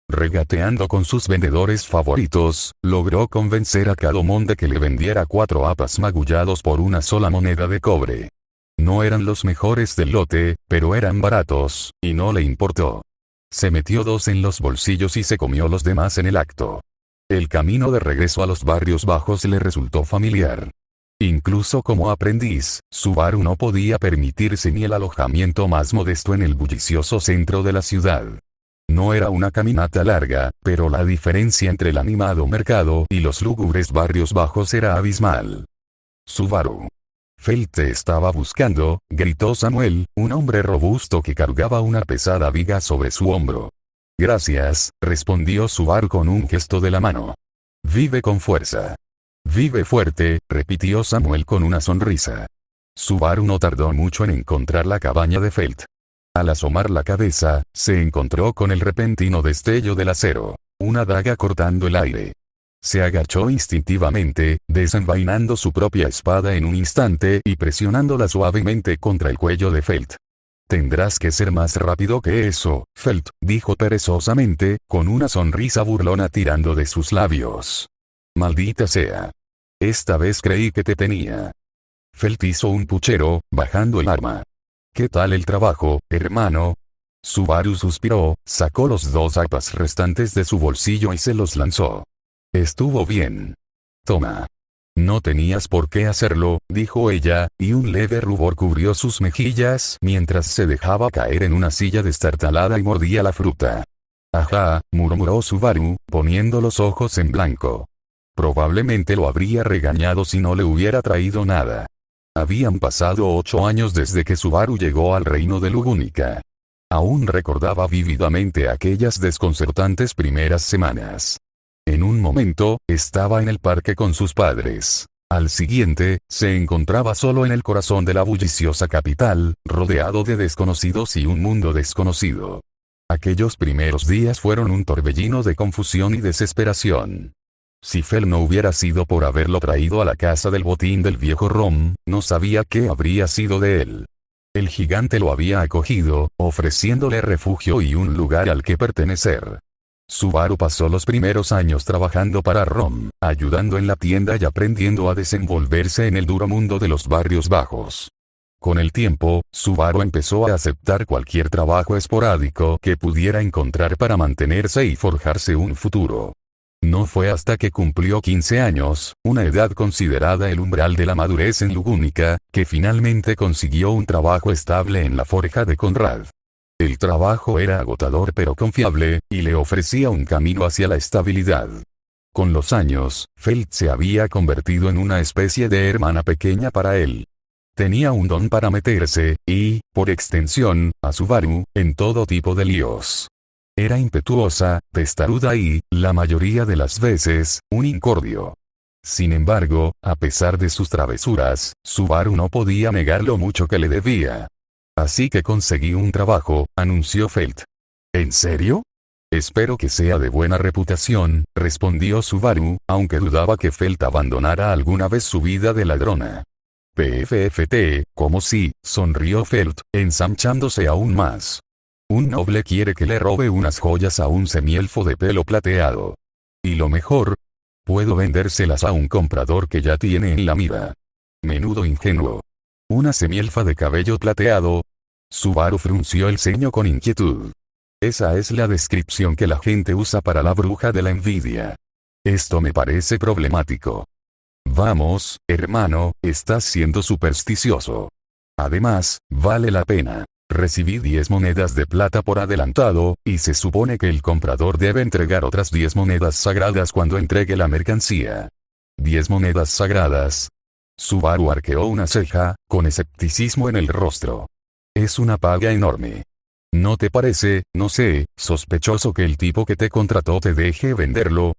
Speaker 1: Regateando con sus vendedores favoritos, logró convencer a Cadomón de que le vendiera 4 apas magullados por una sola moneda de cobre. No eran los mejores del lote, pero eran baratos, y no le importó. Se metió 2 en los bolsillos y se comió los demás en el acto. El camino de regreso a los barrios bajos le resultó familiar. Incluso como aprendiz, Subaru no podía permitirse ni el alojamiento más modesto en el bullicioso centro de la ciudad. No era una caminata larga, pero la diferencia entre el animado mercado y los lúgubres barrios bajos era abismal. Subaru. Felt te estaba buscando, gritó Samuel, un hombre robusto que cargaba una pesada viga sobre su hombro. Gracias, respondió Subaru con un gesto de la mano. Vive con fuerza. Vive fuerte, repitió Samuel con una sonrisa. Subaru no tardó mucho en encontrar la cabaña de Felt. Al asomar la cabeza, se encontró con el repentino destello del acero, una daga cortando el aire. Se agachó instintivamente, desenvainando su propia espada en un instante y presionándola suavemente contra el cuello de Felt. Tendrás que ser más rápido que eso, Felt, dijo perezosamente, con una sonrisa burlona tirando de sus labios. Maldita sea. Esta vez creí que te tenía. Felt hizo un puchero, bajando el arma. ¿Qué tal el trabajo, hermano? Subaru suspiró, sacó los 2 apas restantes de su bolsillo y se los lanzó. Estuvo bien. Toma. No tenías por qué hacerlo, dijo ella, y un leve rubor cubrió sus mejillas mientras se dejaba caer en una silla destartalada y mordía la fruta. Ajá, murmuró Subaru, poniendo los ojos en blanco. Probablemente lo habría regañado si no le hubiera traído nada. Habían pasado 8 años desde que Subaru llegó al reino de Lugúnica. Aún recordaba vívidamente aquellas desconcertantes primeras semanas. En un momento, estaba en el parque con sus padres. Al siguiente, se encontraba solo en el corazón de la bulliciosa capital, rodeado de desconocidos y un mundo desconocido. Aquellos primeros días fueron un torbellino de confusión y desesperación. Si Fel no hubiera sido por haberlo traído a la casa del botín del viejo Rom, no sabía qué habría sido de él. El gigante lo había acogido, ofreciéndole refugio y un lugar al que pertenecer. Subaru pasó los primeros años trabajando para Rom, ayudando en la tienda y aprendiendo a desenvolverse en el duro mundo de los barrios bajos. Con el tiempo, Subaru empezó a aceptar cualquier trabajo esporádico que pudiera encontrar para mantenerse y forjarse un futuro. No fue hasta que cumplió 15 años, una edad considerada el umbral de la madurez en Lugúnica, que finalmente consiguió un trabajo estable en la forja de Conrad. El trabajo era agotador pero confiable, y le ofrecía un camino hacia la estabilidad. Con los años, Felt se había convertido en una especie de hermana pequeña para él. Tenía un don para meterse, y, por extensión, a Subaru, en todo tipo de líos. Era impetuosa, testaruda y, la mayoría de las veces, un incordio. Sin embargo, a pesar de sus travesuras, Subaru no podía negar lo mucho que le debía. Así que conseguí un trabajo, anunció Felt. ¿En serio? Espero que sea de buena reputación, respondió Subaru, aunque dudaba que Felt abandonara alguna vez su vida de ladrona. PFFT, como si, sonrió Felt, ensanchándose aún más. Un noble quiere que le robe unas joyas a un semielfo de pelo plateado. Y lo mejor, puedo vendérselas a un comprador que ya tiene en la mira. Menudo ingenuo. ¿Una semielfa de cabello plateado? Subaru frunció el ceño con inquietud. Esa es la descripción que la gente usa para la bruja de la envidia. Esto me parece problemático. Vamos, hermano, estás siendo supersticioso. Además, vale la pena. Recibí 10 monedas de plata por adelantado, y se supone que el comprador debe entregar otras 10 monedas sagradas cuando entregue la mercancía. 10 monedas sagradas. Subaru arqueó una ceja, con escepticismo en el rostro. Es una paga enorme. ¿No te parece, no sé, sospechoso que el tipo que te contrató te deje venderlo?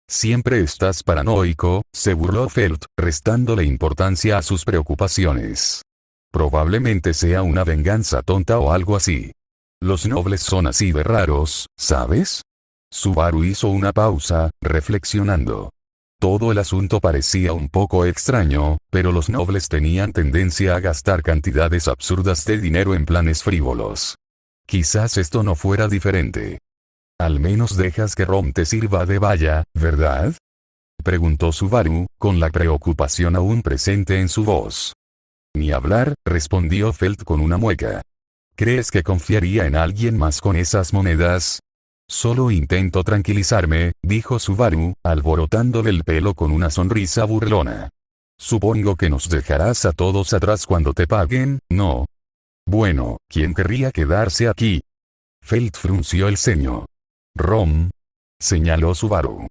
Speaker 1: Siempre estás paranoico, se burló Felt, restándole importancia a sus preocupaciones. Probablemente sea una venganza tonta o algo así. Los nobles son así de raros, ¿sabes? Subaru hizo una pausa, reflexionando. Todo el asunto parecía un poco extraño, pero los nobles tenían tendencia a gastar cantidades absurdas de dinero en planes frívolos. Quizás esto no fuera diferente. Al menos dejas que Rom te sirva de valla, ¿verdad? Preguntó Subaru, con la preocupación aún presente en su voz. Ni hablar, respondió Felt con una mueca. ¿Crees que confiaría en alguien más con esas monedas? Solo intento tranquilizarme, dijo Subaru, alborotándole el pelo con una sonrisa burlona. Supongo que nos dejarás a todos atrás cuando te paguen, ¿no? Bueno, ¿quién querría quedarse aquí? Felt frunció el ceño. Rom, señaló Subaru.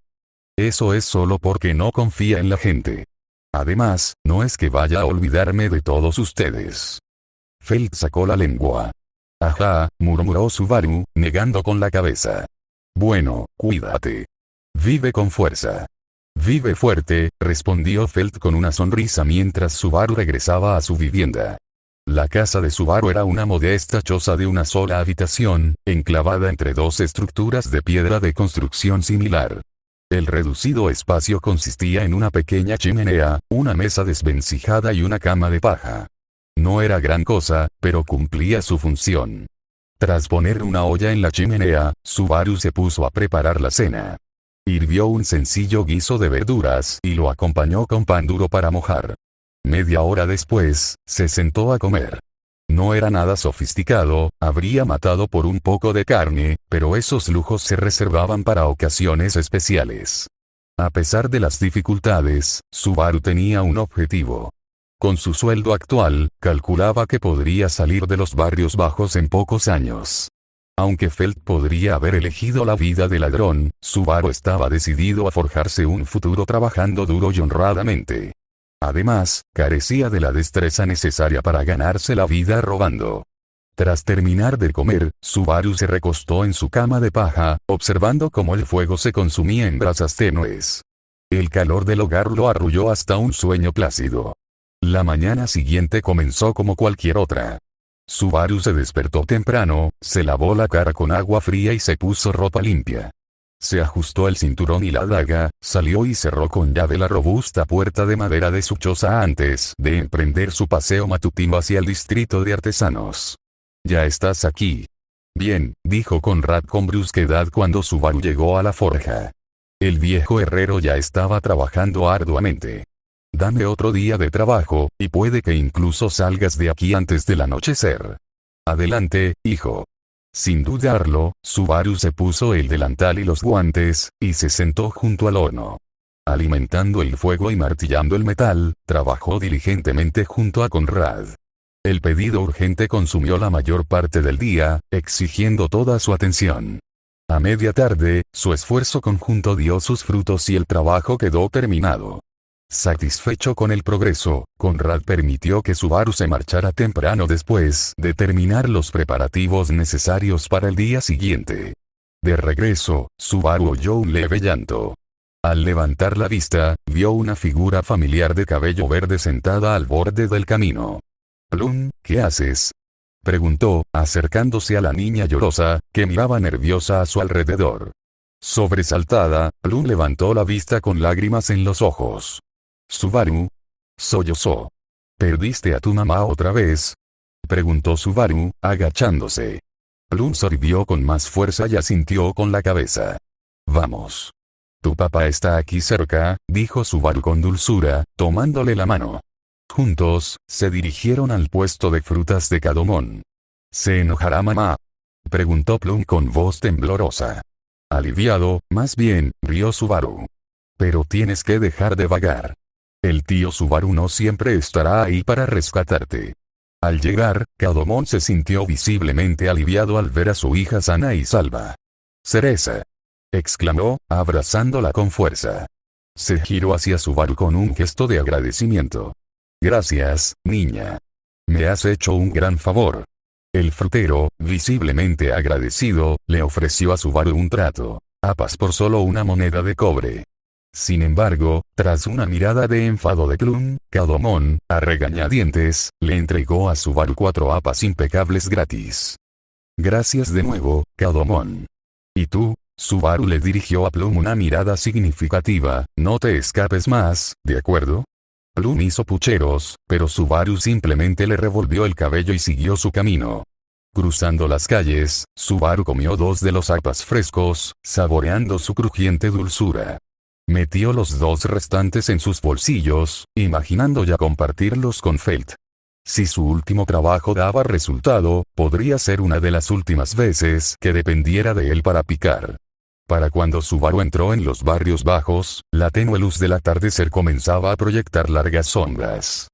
Speaker 1: Eso es solo porque no confía en la gente. Además, no es que vaya a olvidarme de todos ustedes. Felt sacó la lengua. Ajá, murmuró Subaru, negando con la cabeza. Bueno, cuídate. Vive con fuerza. Vive fuerte, respondió Felt con una sonrisa mientras Subaru regresaba a su vivienda. La casa de Subaru era una modesta choza de una sola habitación, enclavada entre dos estructuras de piedra de construcción similar. El reducido espacio consistía en una pequeña chimenea, una mesa desvencijada y una cama de paja. No era gran cosa, pero cumplía su función. Tras poner una olla en la chimenea, Subaru se puso a preparar la cena. Hirvió un sencillo guiso de verduras y lo acompañó con pan duro para mojar. Media hora después, se sentó a comer. No era nada sofisticado, habría matado por un poco de carne, pero esos lujos se reservaban para ocasiones especiales. A pesar de las dificultades, Subaru tenía un objetivo. Con su sueldo actual, calculaba que podría salir de los barrios bajos en pocos años. Aunque Felt podría haber elegido la vida de ladrón, Subaru estaba decidido a forjarse un futuro trabajando duro y honradamente. Además, carecía de la destreza necesaria para ganarse la vida robando. Tras terminar de comer, Subaru se recostó en su cama de paja, observando cómo el fuego se consumía en brasas tenues. El calor del hogar lo arrulló hasta un sueño plácido. La mañana siguiente comenzó como cualquier otra. Subaru se despertó temprano, se lavó la cara con agua fría y se puso ropa limpia. Se ajustó el cinturón y la daga, salió y cerró con llave la robusta puerta de madera de su choza antes de emprender su paseo matutino hacia el distrito de artesanos. «Ya estás aquí». «Bien», dijo Conrad con brusquedad cuando Subaru llegó a la forja. El viejo herrero ya estaba trabajando arduamente. «Dame otro día de trabajo, y puede que incluso salgas de aquí antes del anochecer». «Adelante, hijo». Sin dudarlo, Subaru se puso el delantal y los guantes, y se sentó junto al horno. Alimentando el fuego y martillando el metal, trabajó diligentemente junto a Conrad. El pedido urgente consumió la mayor parte del día, exigiendo toda su atención. A media tarde, su esfuerzo conjunto dio sus frutos y el trabajo quedó terminado. Satisfecho con el progreso, Conrad permitió que Subaru se marchara temprano después de terminar los preparativos necesarios para el día siguiente. De regreso, Subaru oyó un leve llanto. Al levantar la vista, vio una figura familiar de cabello verde sentada al borde del camino. «Plum, ¿qué haces?», preguntó, acercándose a la niña llorosa, que miraba nerviosa a su alrededor. Sobresaltada, Plum levantó la vista con lágrimas en los ojos. «Subaru», sollozó. «¿Perdiste a tu mamá otra vez?», preguntó Subaru, agachándose. Plum sonrió con más fuerza y asintió con la cabeza. «Vamos. Tu papá está aquí cerca», dijo Subaru con dulzura, tomándole la mano. Juntos, se dirigieron al puesto de frutas de Cadomón. «¿Se enojará mamá?», preguntó Plum con voz temblorosa. Aliviado, más bien, rió Subaru. «Pero tienes que dejar de vagar. El tío Subaru no siempre estará ahí para rescatarte». Al llegar, Cadomón se sintió visiblemente aliviado al ver a su hija sana y salva. «Cereza», exclamó, abrazándola con fuerza. Se giró hacia Subaru con un gesto de agradecimiento. Gracias, niña. Me has hecho un gran favor. El frutero, visiblemente agradecido, le ofreció a Subaru un trato. Apas por solo una moneda de cobre. Sin embargo, tras una mirada de enfado de Plum, Cadomon, a regañadientes, le entregó a Subaru 4 apas impecables gratis. Gracias de nuevo, Cadomon. ¿Y tú? Subaru le dirigió a Plum una mirada significativa, no te escapes más, ¿de acuerdo? Plum hizo pucheros, pero Subaru simplemente le revolvió el cabello y siguió su camino. Cruzando las calles, Subaru comió 2 de los apas frescos, saboreando su crujiente dulzura. Metió los 2 restantes en sus bolsillos, imaginando ya compartirlos con Felt. Si su último trabajo daba resultado, podría ser una de las últimas veces que dependiera de él para picar. Para cuando Subaru entró en los barrios bajos, la tenue luz del atardecer comenzaba a proyectar largas sombras.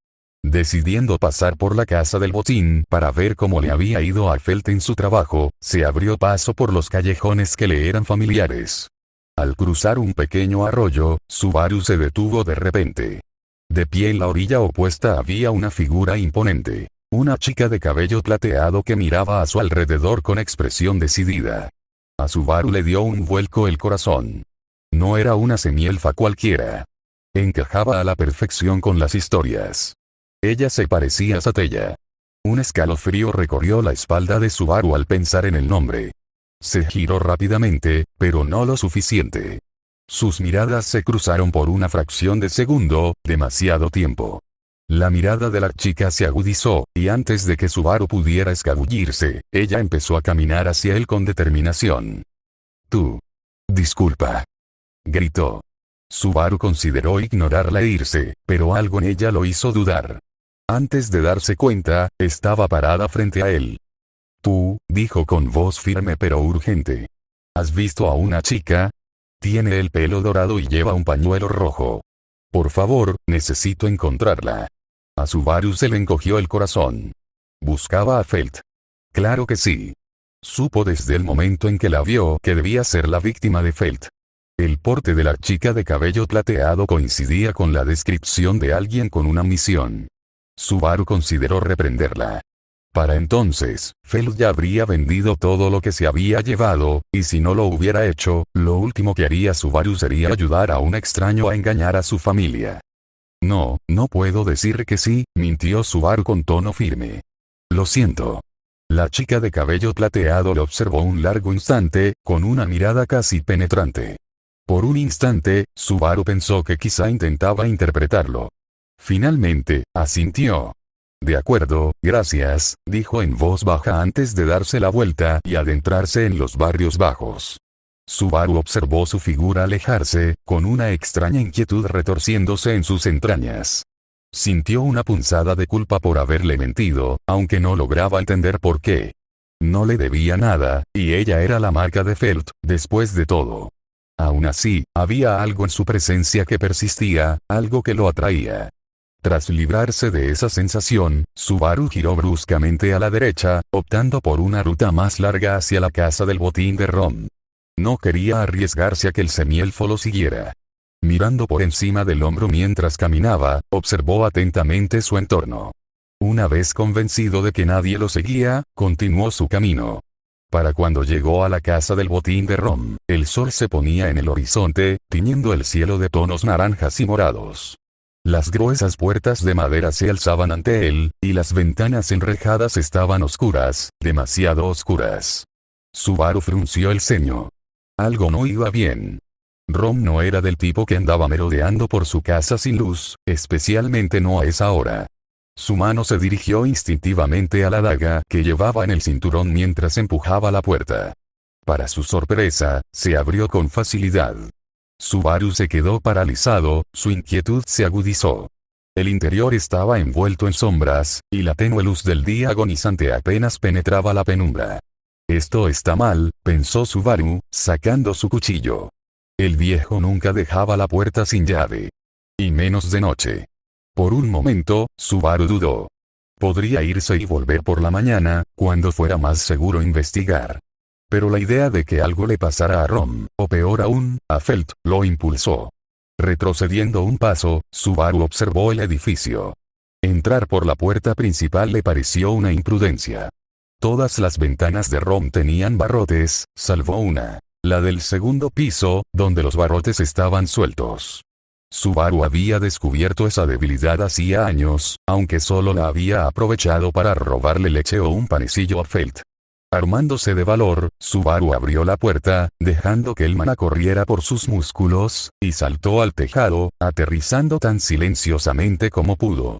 Speaker 1: Decidiendo pasar por la casa del botín para ver cómo le había ido a Felt en su trabajo, se abrió paso por los callejones que le eran familiares. Al cruzar un pequeño arroyo, Subaru se detuvo de repente. De pie en la orilla opuesta había una figura imponente. Una chica de cabello plateado que miraba a su alrededor con expresión decidida. A Subaru le dio un vuelco el corazón. No era una semielfa cualquiera. Encajaba a la perfección con las historias. Ella se parecía a Satella. Un escalofrío recorrió la espalda de Subaru al pensar en el nombre. Se giró rápidamente, pero no lo suficiente. Sus miradas se cruzaron por una fracción de segundo, demasiado tiempo. La mirada de la chica se agudizó, y antes de que Subaru pudiera escabullirse, ella empezó a caminar hacia él con determinación. «Tú. Disculpa», gritó. Subaru consideró ignorarla e irse, pero algo en ella lo hizo dudar. Antes de darse cuenta, estaba parada frente a él. «Tú», dijo con voz firme pero urgente. «¿Has visto a una chica? Tiene el pelo dorado y lleva un pañuelo rojo. Por favor, necesito encontrarla». A Subaru se le encogió el corazón. Buscaba a Felt. Claro que sí. Supo desde el momento en que la vio que debía ser la víctima de Felt. El porte de la chica de cabello plateado coincidía con la descripción de alguien con una misión. Subaru consideró reprenderla. Para entonces, Felt ya habría vendido todo lo que se había llevado, y si no lo hubiera hecho, lo último que haría Subaru sería ayudar a un extraño a engañar a su familia. No, no puedo decir que sí, mintió Subaru con tono firme. Lo siento. La chica de cabello plateado lo observó un largo instante, con una mirada casi penetrante. Por un instante, Subaru pensó que quizá intentaba interpretarlo. Finalmente, asintió. De acuerdo, gracias, dijo en voz baja antes de darse la vuelta y adentrarse en los barrios bajos. Subaru observó su figura alejarse, con una extraña inquietud retorciéndose en sus entrañas. Sintió una punzada de culpa por haberle mentido, aunque no lograba entender por qué. No le debía nada, y ella era la marca de Felt, después de todo. Aún así, había algo en su presencia que persistía, algo que lo atraía. Tras librarse de esa sensación, Subaru giró bruscamente a la derecha, optando por una ruta más larga hacia la casa del botín de Rom. No quería arriesgarse a que el semielfo lo siguiera. Mirando por encima del hombro mientras caminaba, observó atentamente su entorno. Una vez convencido de que nadie lo seguía, continuó su camino. Para cuando llegó a la casa del botín de Rom, el sol se ponía en el horizonte, tiñendo el cielo de tonos naranjas y morados. Las gruesas puertas de madera se alzaban ante él, y las ventanas enrejadas estaban oscuras, demasiado oscuras. Subaru frunció el ceño. Algo no iba bien. Rom no era del tipo que andaba merodeando por su casa sin luz, especialmente no a esa hora. Su mano se dirigió instintivamente a la daga que llevaba en el cinturón mientras empujaba la puerta. Para su sorpresa, se abrió con facilidad. Subaru se quedó paralizado, su inquietud se agudizó. El interior estaba envuelto en sombras, y la tenue luz del día agonizante apenas penetraba la penumbra. Esto está mal, pensó Subaru, sacando su cuchillo. El viejo nunca dejaba la puerta sin llave. Y menos de noche. Por un momento, Subaru dudó. Podría irse y volver por la mañana, cuando fuera más seguro investigar. Pero la idea de que algo le pasara a Rom, o peor aún, a Felt, lo impulsó. Retrocediendo un paso, Subaru observó el edificio. Entrar por la puerta principal le pareció una imprudencia. Todas las ventanas de Rom tenían barrotes, salvo una, la del segundo piso, donde los barrotes estaban sueltos. Subaru había descubierto esa debilidad hacía años, aunque solo la había aprovechado para robarle leche o un panecillo a Felt. Armándose de valor, Subaru abrió la puerta, dejando que el mana corriera por sus músculos, y saltó al tejado, aterrizando tan silenciosamente como pudo.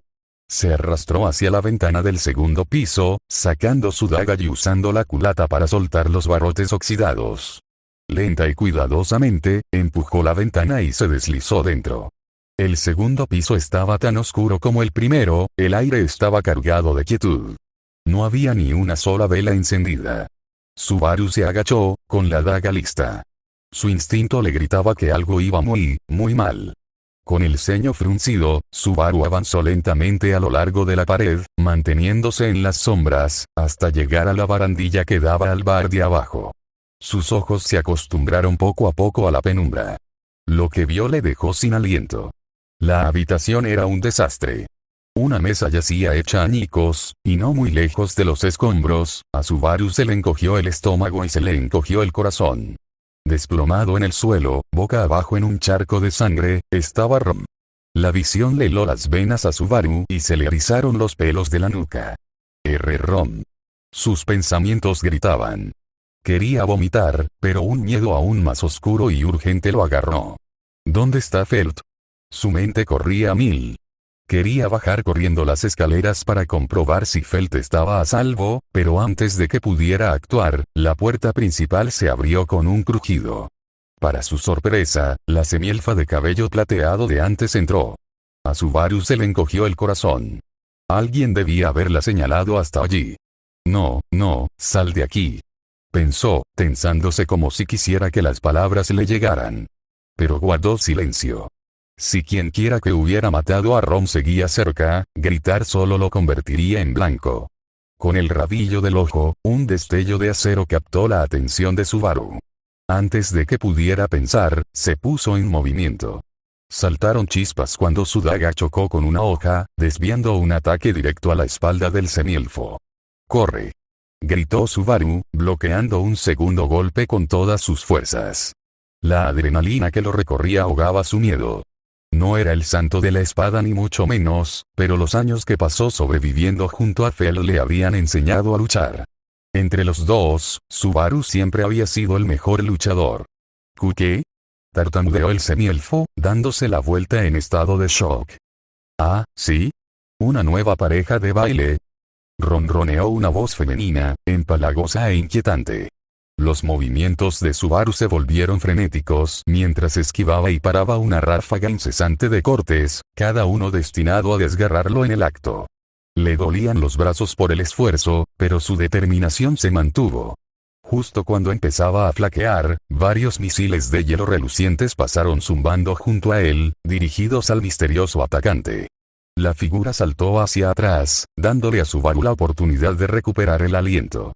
Speaker 1: Se arrastró hacia la ventana del segundo piso, sacando su daga y usando la culata para soltar los barrotes oxidados. Lenta y cuidadosamente, empujó la ventana y se deslizó dentro. El segundo piso estaba tan oscuro como el primero, el aire estaba cargado de quietud. No había ni una sola vela encendida. Subaru se agachó, con la daga lista. Su instinto le gritaba que algo iba muy mal. Con el ceño fruncido, Subaru avanzó lentamente a lo largo de la pared, manteniéndose en las sombras, hasta llegar a la barandilla que daba al bar de abajo. Sus ojos se acostumbraron poco a poco a la penumbra. Lo que vio le dejó sin aliento. La habitación era un desastre. Una mesa yacía hecha añicos, y no muy lejos de los escombros, a Subaru se le encogió el estómago y se le encogió el corazón. Desplomado en el suelo, boca abajo en un charco de sangre, estaba Rom. La visión le heló las venas a Subaru y se le erizaron los pelos de la nuca. Rom. Sus pensamientos gritaban. Quería vomitar, pero un miedo aún más oscuro y urgente lo agarró. ¿Dónde está Felt? Su mente corría a mil. Quería bajar corriendo las escaleras para comprobar si Felt estaba a salvo, pero antes de que pudiera actuar, la puerta principal se abrió con un crujido. Para su sorpresa, la semielfa de cabello plateado de antes entró. A Subaru se le encogió el corazón. Alguien debía haberla señalado hasta allí. No, sal de aquí. Pensó, tensándose como si quisiera que las palabras le llegaran. Pero guardó silencio. Si quien quiera que hubiera matado a Rom seguía cerca, gritar solo lo convertiría en blanco. Con el rabillo del ojo, un destello de acero captó la atención de Subaru. Antes de que pudiera pensar, se puso en movimiento. Saltaron chispas cuando su daga chocó con una hoja, desviando un ataque directo a la espalda del semielfo. ¡Corre!, gritó Subaru, bloqueando un segundo golpe con todas sus fuerzas. La adrenalina que lo recorría ahogaba su miedo. No era el santo de la espada ni mucho menos, pero los años que pasó sobreviviendo junto a Fel le habían enseñado a luchar. Entre los dos, Subaru siempre había sido el mejor luchador. ¿Qué? Tartamudeó el semielfo, dándose la vuelta en estado de shock. Ah, ¿sí? ¿Una nueva pareja de baile? Ronroneó una voz femenina, empalagosa e inquietante. Los movimientos de Subaru se volvieron frenéticos mientras esquivaba y paraba una ráfaga incesante de cortes, cada uno destinado a desgarrarlo en el acto. Le dolían los brazos por el esfuerzo, pero su determinación se mantuvo. Justo cuando empezaba a flaquear, varios misiles de hielo relucientes pasaron zumbando junto a él, dirigidos al misterioso atacante. La figura saltó hacia atrás, dándole a Subaru la oportunidad de recuperar el aliento.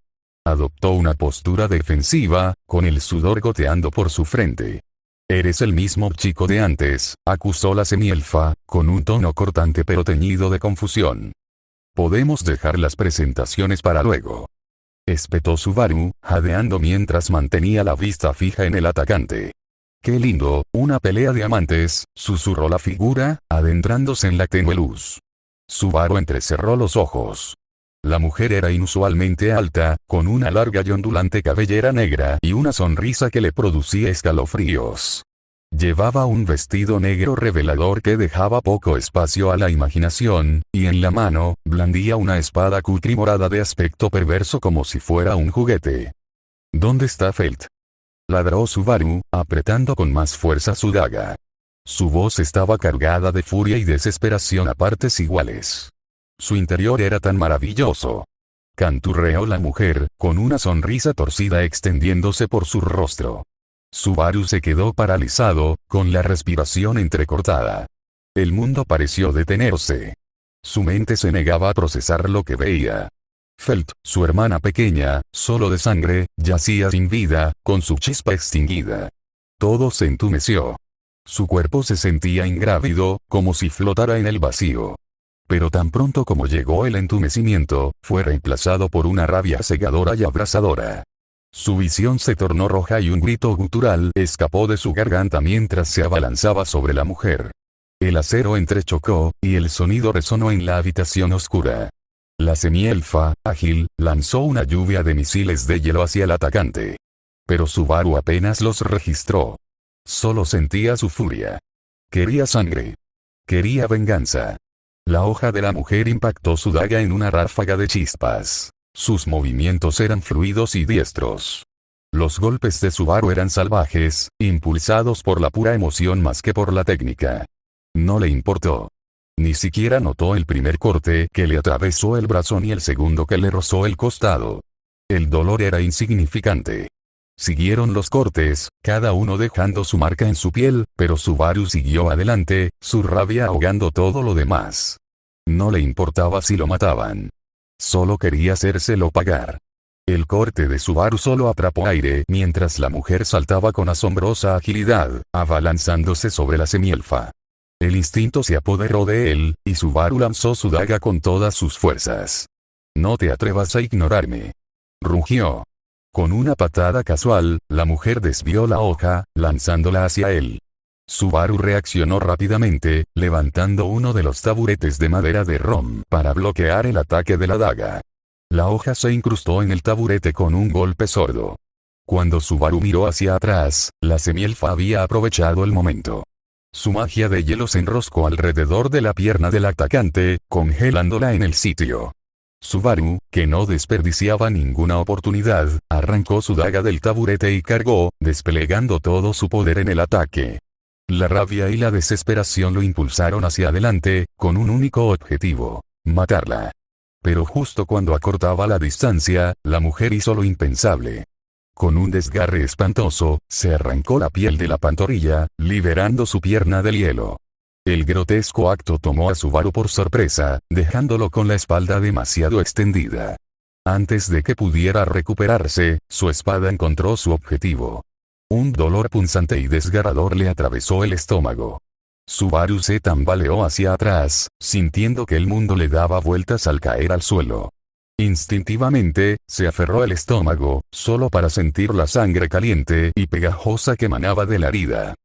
Speaker 1: Adoptó una postura defensiva, con el sudor goteando por su frente. «Eres el mismo chico de antes», acusó la semielfa, con un tono cortante pero teñido de confusión. «Podemos dejar las presentaciones para luego», espetó Subaru, jadeando mientras mantenía la vista fija en el atacante. «Qué lindo, una pelea de amantes», susurró la figura, adentrándose en la tenue luz. Subaru entrecerró los ojos. La mujer era inusualmente alta, con una larga y ondulante cabellera negra y una sonrisa que le producía escalofríos. Llevaba un vestido negro revelador que dejaba poco espacio a la imaginación, y en la mano, blandía una espada cutre morada de aspecto perverso como si fuera un juguete. «¿Dónde está Felt?», ladró Subaru, apretando con más fuerza su daga. Su voz estaba cargada de furia y desesperación a partes iguales. Su interior era tan maravilloso. Canturreó la mujer, con una sonrisa torcida extendiéndose por su rostro. Subaru se quedó paralizado, con la respiración entrecortada. El mundo pareció detenerse. Su mente se negaba a procesar lo que veía. Felt, su hermana pequeña, solo de sangre, yacía sin vida, con su chispa extinguida. Todo se entumeció. Su cuerpo se sentía ingrávido, como si flotara en el vacío. Pero tan pronto como llegó el entumecimiento, fue reemplazado por una rabia cegadora y abrasadora. Su visión se tornó roja y un grito gutural escapó de su garganta mientras se abalanzaba sobre la mujer. El acero entrechocó, y el sonido resonó en la habitación oscura. La semielfa, ágil, lanzó una lluvia de misiles de hielo hacia el atacante. Pero Subaru apenas los registró. Solo sentía su furia. Quería sangre. Quería venganza. La hoja de la mujer impactó su daga en una ráfaga de chispas. Sus movimientos eran fluidos y diestros. Los golpes de Subaru eran salvajes, impulsados por la pura emoción más que por la técnica. No le importó. Ni siquiera notó el primer corte que le atravesó el brazo ni el segundo que le rozó el costado. El dolor era insignificante. Siguieron los cortes, cada uno dejando su marca en su piel, pero Subaru siguió adelante, su rabia ahogando todo lo demás. No le importaba si lo mataban. Solo quería hacérselo pagar. El corte de Subaru solo atrapó aire mientras la mujer saltaba con asombrosa agilidad, abalanzándose sobre la semielfa. El instinto se apoderó de él, y Subaru lanzó su daga con todas sus fuerzas. «No te atrevas a ignorarme», rugió. Con una patada casual, la mujer desvió la hoja, lanzándola hacia él. Subaru reaccionó rápidamente, levantando uno de los taburetes de madera de rom para bloquear el ataque de la daga. La hoja se incrustó en el taburete con un golpe sordo. Cuando Subaru miró hacia atrás, la semielfa había aprovechado el momento. Su magia de hielo se enroscó alrededor de la pierna del atacante, congelándola en el sitio. Subaru, que no desperdiciaba ninguna oportunidad, arrancó su daga del taburete y cargó, desplegando todo su poder en el ataque. La rabia y la desesperación lo impulsaron hacia adelante, con un único objetivo: matarla. Pero justo cuando acortaba la distancia, la mujer hizo lo impensable. Con un desgarre espantoso, se arrancó la piel de la pantorrilla, liberando su pierna del hielo. El grotesco acto tomó a Subaru por sorpresa, dejándolo con la espalda demasiado extendida. Antes de que pudiera recuperarse, su espada encontró su objetivo. Un dolor punzante y desgarrador le atravesó el estómago. Subaru se tambaleó hacia atrás, sintiendo que el mundo le daba vueltas al caer al suelo. Instintivamente, se aferró al estómago, solo para sentir la sangre caliente y pegajosa que emanaba de la herida.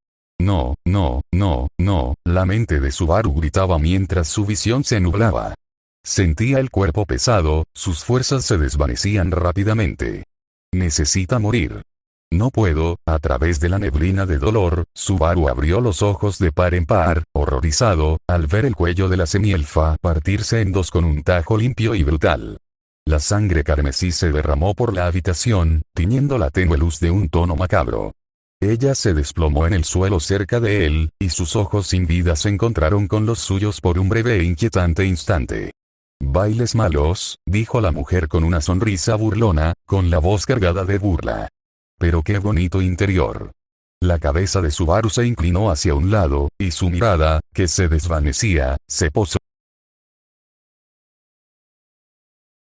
Speaker 1: No, no, no, no, la mente de Subaru gritaba mientras su visión se nublaba. Sentía el cuerpo pesado, sus fuerzas se desvanecían rápidamente. Necesita morir. No puedo. A través de la neblina de dolor, Subaru abrió los ojos de par en par, horrorizado, al ver el cuello de la semielfa partirse en dos con un tajo limpio y brutal. La sangre carmesí se derramó por la habitación, tiñendo la tenue luz de un tono macabro. Ella se desplomó en el suelo cerca de él, y sus ojos sin vida se encontraron con los suyos por un breve e inquietante instante. «Bailes malos», dijo la mujer con una sonrisa burlona, con la voz cargada de burla. «Pero qué bonito interior». La cabeza de Subaru se inclinó hacia un lado, y su mirada, que se desvanecía, se posó